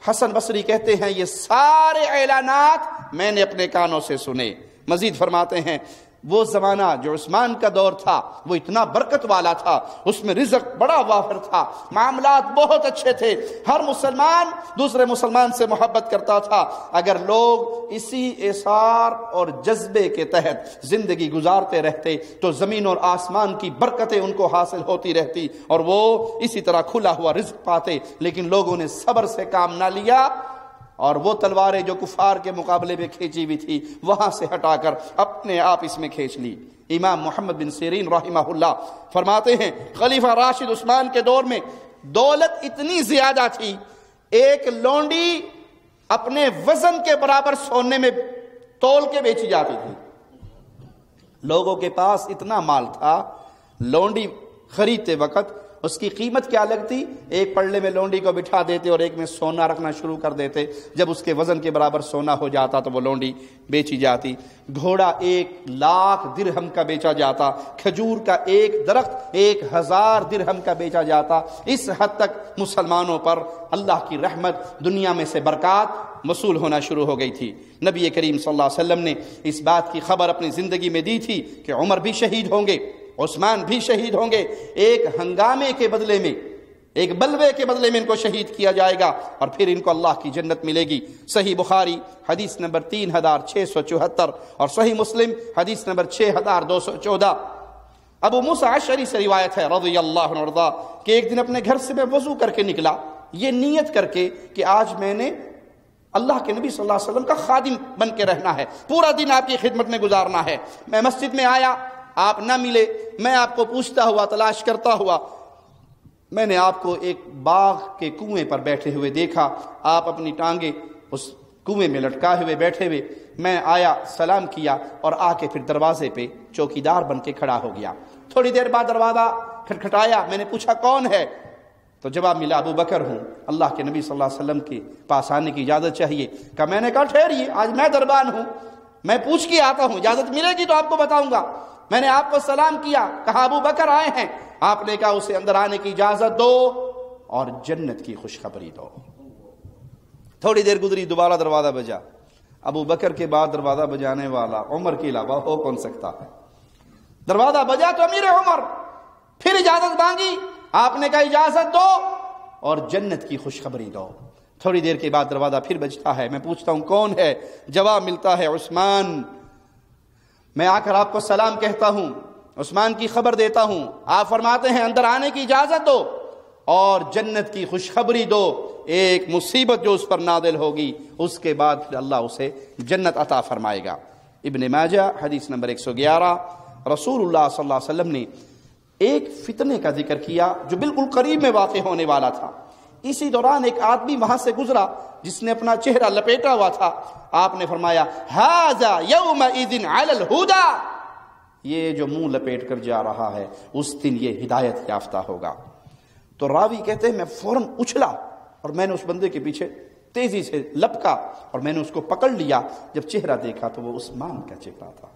حسن بصری کہتے ہیں یہ سارے اعلانات میں نے اپنے کانوں سے سنے. مزید فرماتے ہیں وہ زمانہ جو عثمان کا دور تھا وہ اتنا برکت والا تھا، اس میں رزق بڑا وافر تھا، معاملات بہت اچھے تھے، ہر مسلمان دوسرے مسلمان سے محبت کرتا تھا. اگر لوگ اسی اثار اور جذبے کے تحت زندگی گزارتے رہتے تو زمین اور آسمان کی برکتیں ان کو حاصل ہوتی رہتی اور وہ اسی طرح کھلا ہوا رزق پاتے. لیکن لوگوں نے صبر سے کام نہ لیا اور وہ تلواریں جو کفار کے مقابلے میں کھینچی ہوئی تھی وہاں سے ہٹا کر اپنے آپ اس میں کھینچ لی. امام محمد بن سیرین رحمہ اللہ فرماتے ہیں خلیفہ راشد عثمان کے دور میں دولت اتنی زیادہ تھی، ایک لونڈی اپنے وزن کے برابر سونے میں تول کے بیچی جاتی تھی. لوگوں کے پاس اتنا مال تھا، لونڈی خریدتے وقت اس کی قیمت کیا لگتی، ایک پلڑے میں لونڈی کو بٹھا دیتے اور ایک میں سونا رکھنا شروع کر دیتے. جب اس کے وزن کے برابر سونا ہو جاتا تو وہ لونڈی بیچی جاتی. گھوڑا 1,00,000 درہم کا بیچا جاتا، کھجور کا ایک درخت 1,000 درہم کا بیچا جاتا. اس حد تک مسلمانوں پر اللہ کی رحمت، دنیا میں سے برکات وصول ہونا شروع ہو گئی تھی. نبی کریم صلی اللہ علیہ وسلم نے اس بات کی خبر اپنی زندگی میں دی تھی کہ عمر بھی شہید ہوں گے، عثمان بھی شہید ہوں گے. ایک ہنگامے کے بدلے میں، ایک بلوے کے بدلے میں ان کو شہید کیا جائے گا اور پھر ان کو اللہ کی جنت ملے گی. صحیح بخاری حدیث نمبر 3674 اور صحیح مسلم حدیث نمبر 6214. ابو موسیٰ اشعری سے روایت ہے رضی اللہ عنہ وارضا کہ ایک دن اپنے گھر سے میں وضو کر کے نکلا، یہ نیت کر کے کہ آج میں نے اللہ کے نبی صلی اللہ علیہ وسلم کا خادم بن کے رہنا ہے، پورا دن آپ کی خدمت میں گزارنا ہے. میں مسجد میں آیا، آپ نہ ملے، میں آپ کو پوچھتا ہوا، تلاش کرتا ہوا، میں نے آپ کو ایک باغ کے کنویں پر بیٹھے ہوئے دیکھا، آپ اپنی ٹانگیں اس کنویں میں لٹکائے ہوئے بیٹھے ہوئے. میں آیا، سلام کیا اور آ کے پھر دروازے پہ چوکیدار بن کے کھڑا ہو گیا. تھوڑی دیر بعد دروازہ کھٹکھٹایا، میں نے پوچھا کون ہے، تو جواب ملا ابو بکر ہوں، اللہ کے نبی صلی اللہ علیہ وسلم کے پاس آنے کی اجازت چاہیے. کہ میں نے کہا ٹھہریے، آج میں دربان ہوں، میں پوچھ کے آتا ہوں، اجازت ملے گی تو آپ کو بتاؤں گا. میں نے آپ کو سلام کیا، کہا ابو بکر آئے ہیں. آپ نے کہا اسے اندر آنے کی اجازت دو اور جنت کی خوشخبری دو. تھوڑی دیر گزری، دوبارہ دروازہ بجا. ابو بکر کے بعد دروازہ بجانے والا عمر کے علاوہ ہو کون سکتا ہے؟ دروازہ بجا تو امیر عمر. پھر اجازت مانگی، آپ نے کہا اجازت دو اور جنت کی خوشخبری دو. تھوڑی دیر کے بعد دروازہ پھر بجتا ہے، میں پوچھتا ہوں کون ہے؟ جواب ملتا ہے عثمان۔ میں آ کر آپ کو سلام کہتا ہوں، عثمان کی خبر دیتا ہوں، آپ فرماتے ہیں اندر آنے کی اجازت دو اور جنت کی خوشخبری دو، ایک مصیبت جو اس پر نازل ہوگی اس کے بعد پھر اللہ اسے جنت عطا فرمائے گا۔ ابن ماجہ حدیث نمبر 111۔ رسول اللہ صلی اللہ علیہ وسلم نے ایک فتنے کا ذکر کیا جو بالکل قریب میں واقع ہونے والا تھا۔ اسی دوران ایک آدمی وہاں سے گزرا جس نے اپنا چہرہ لپیٹا ہوا تھا۔ آپ نے فرمایا ھذا یومئذ علی الہدی، یہ جو منہ لپیٹ کر جا رہا ہے اس دن یہ ہدایت یافتہ ہوگا۔ تو راوی کہتے ہیں میں فوراً اچھلا اور میں نے اس بندے کے پیچھے تیزی سے لپکا اور میں نے اس کو پکڑ لیا۔ جب چہرہ دیکھا تو وہ عثمان کا چہرہ تھا۔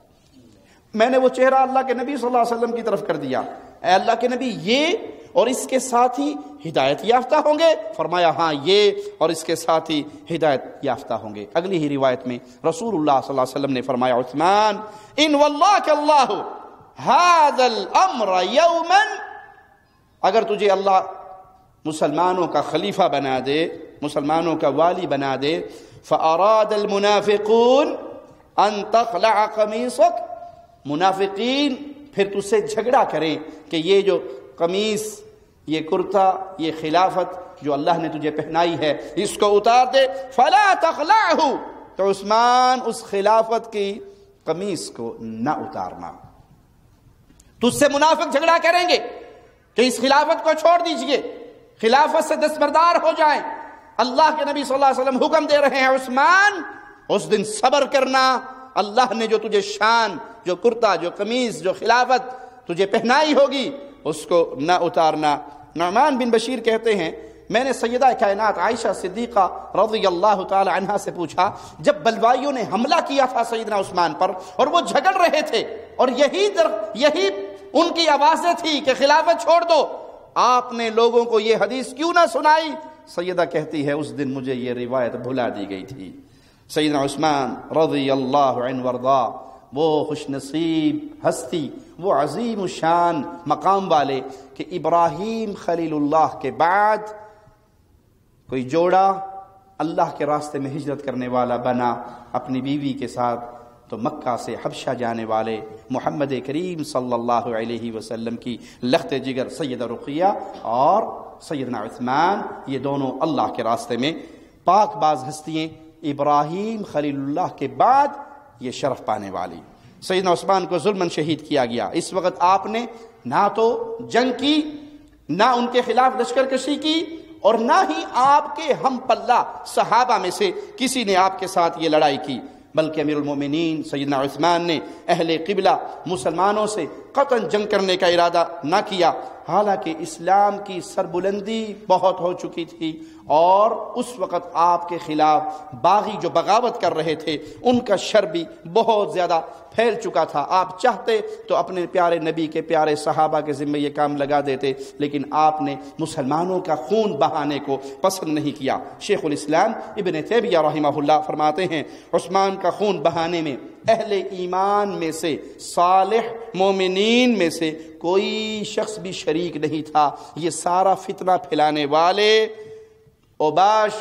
میں نے وہ چہرہ اللہ کے نبی صلی اللہ علیہ وسلم کی طرف کر دیا، اے اللہ کے نبی یہ اور اس کے ساتھ ہی ہدایت یافتہ ہوں گے؟ فرمایا ہاں یہ اور اس کے ساتھ ہی ہدایت یافتہ ہوں گے۔ اگلی ہی روایت میں رسول اللہ صلی اللہ علیہ وسلم نے فرمایا عثمان ان واللہ اللہ ھذا الامر یوما، اگر تجھے اللہ مسلمانوں کا خلیفہ بنا دے، مسلمانوں کا والی بنا دے، فاراد المنافقون ان تخلع قمیصک، منافقین پھر تجھ سے جھگڑا کریں کہ یہ جو قمیص، یہ کرتا، یہ خلافت جو اللہ نے تجھے پہنائی ہے اس کو اتار دے، فلا تخلعہ، تو عثمان اس خلافت کی قمیص کو نہ اتارنا۔ تجھ سے منافق جھگڑا کریں گے کہ اس خلافت کو چھوڑ دیجئے، خلافت سے دستبردار ہو جائیں۔ اللہ کے نبی صلی اللہ علیہ وسلم حکم دے رہے ہیں عثمان اس دن صبر کرنا، اللہ نے جو تجھے شان، جو کرتا، جو قمیص، جو خلافت تجھے پہنائی ہوگی اس کو نہ اتارنا۔ نعمان بن بشیر کہتے ہیں میں نے سیدہ کائنات عائشہ صدیقہ رضی اللہ تعالی عنہا سے پوچھا، جب بلوائیوں نے حملہ کیا تھا سیدنا عثمان پر اور وہ جھگڑ رہے تھے اور یہی ان کی آوازیں تھی کہ خلافت چھوڑ دو، آپ نے لوگوں کو یہ حدیث کیوں نہ سنائی؟ سیدہ کہتی ہے اس دن مجھے یہ روایت بھلا دی گئی تھی۔ سیدنا عثمان رضی اللہ عنہ وارضا، وہ خوش نصیب ہستی، وہ عظیم الشان مقام والے کہ ابراہیم خلیل اللہ کے بعد کوئی جوڑا اللہ کے راستے میں ہجرت کرنے والا بنا اپنی بیوی کے ساتھ، تو مکہ سے حبشہ جانے والے محمد کریم صلی اللہ علیہ وسلم کی لخت جگر سیدہ رقیہ اور سیدنا عثمان، یہ دونوں اللہ کے راستے میں پاک باز ہستیاں، ابراہیم خلیل اللہ کے بعد یہ شرف پانے والی۔ سیدنا عثمان کو ظلماً شہید کیا گیا۔ اس وقت آپ نے نہ تو جنگ کی، نہ ان کے خلاف لشکر کشی کی، اور نہ ہی آپ کے ہم پلہ صحابہ میں سے کسی نے آپ کے ساتھ یہ لڑائی کی، بلکہ امیر المومنین سیدنا عثمان نے اہل قبلہ مسلمانوں سے قطعاً جنگ کرنے کا ارادہ نہ کیا، حالانکہ اسلام کی سربلندی بہت ہو چکی تھی اور اس وقت آپ کے خلاف باغی جو بغاوت کر رہے تھے ان کا شر بھی بہت زیادہ پھیل چکا تھا۔ آپ چاہتے تو اپنے پیارے نبی کے پیارے صحابہ کے ذمہ یہ کام لگا دیتے، لیکن آپ نے مسلمانوں کا خون بہانے کو پسند نہیں کیا۔ شیخ الاسلام ابن تیمیہ رحمہ اللہ فرماتے ہیں عثمان کا خون بہانے میں اہل ایمان میں سے، صالح مومنین میں سے کوئی شخص بھی شریک نہیں تھا۔ یہ سارا فتنہ پھیلانے والے اوباش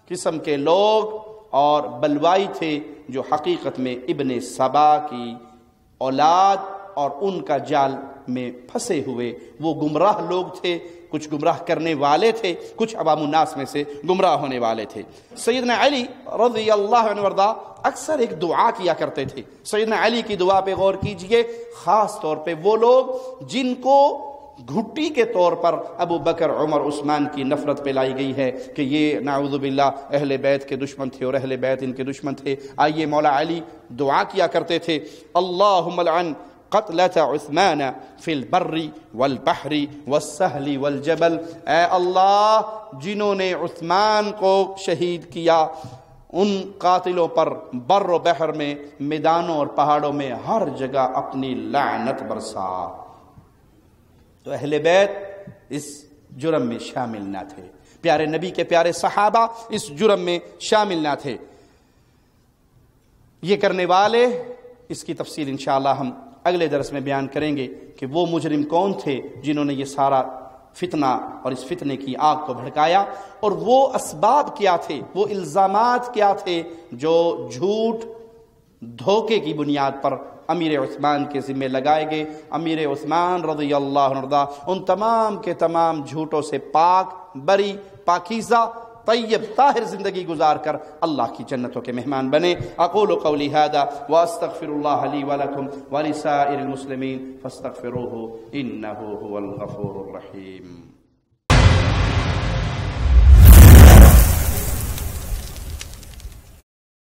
قسم کے لوگ اور بلوائی تھے جو حقیقت میں ابن سبا کی اولاد اور ان کا جال میں پھنسے ہوئے وہ گمراہ لوگ تھے، کچھ گمراہ کرنے والے تھے، کچھ عوام الناس میں سے گمراہ ہونے والے تھے۔ سیدنا علی رضی اللہ عنہ وارضا اکثر ایک دعا کیا کرتے تھے۔ سیدنا علی کی دعا پہ غور کیجئے، خاص طور پہ وہ لوگ جن کو گھٹی کے طور پر ابو بکر، عمر، عثمان کی نفرت پہ لائی گئی ہے کہ یہ نعوذ باللہ اہل بیت کے دشمن تھے اور اہل بیت ان کے دشمن تھے، آئیے مولا علی دعا کیا کرتے تھے، اللہم لعن قتلۃ عثمان فی البر والبحر والسہل والجبل، اے اللہ جنہوں نے عثمان کو شہید کیا ان قاتلوں پر بر و بحر میں، میدانوں اور پہاڑوں میں ہر جگہ اپنی لعنت برسا۔ تو اہل بیت اس جرم میں شامل نہ تھے، پیارے نبی کے پیارے صحابہ اس جرم میں شامل نہ تھے۔ یہ کرنے والے، اس کی تفصیل انشاءاللہ ہم اگلے درس میں بیان کریں گے کہ وہ مجرم کون تھے جنہوں نے یہ سارا فتنہ اور اس فتنے کی آگ کو بھڑکایا، اور وہ اسباب کیا تھے، وہ الزامات کیا تھے جو جھوٹ دھوکے کی بنیاد پر امیر عثمان کے ذمہ لگائے گئے۔ امیر عثمان رضی اللہ عنہ ان تمام کے تمام جھوٹوں سے پاک، بری، پاکیزہ، طیب، طاہر زندگی گزار کر اللہ کی جنتوں کے مہمان بنے۔ اقول قولی ھذا واستغفر اللہ لی ولکم ولسائر المسلمین فاستغفروہ انہ ھو الغفور الرحیم۔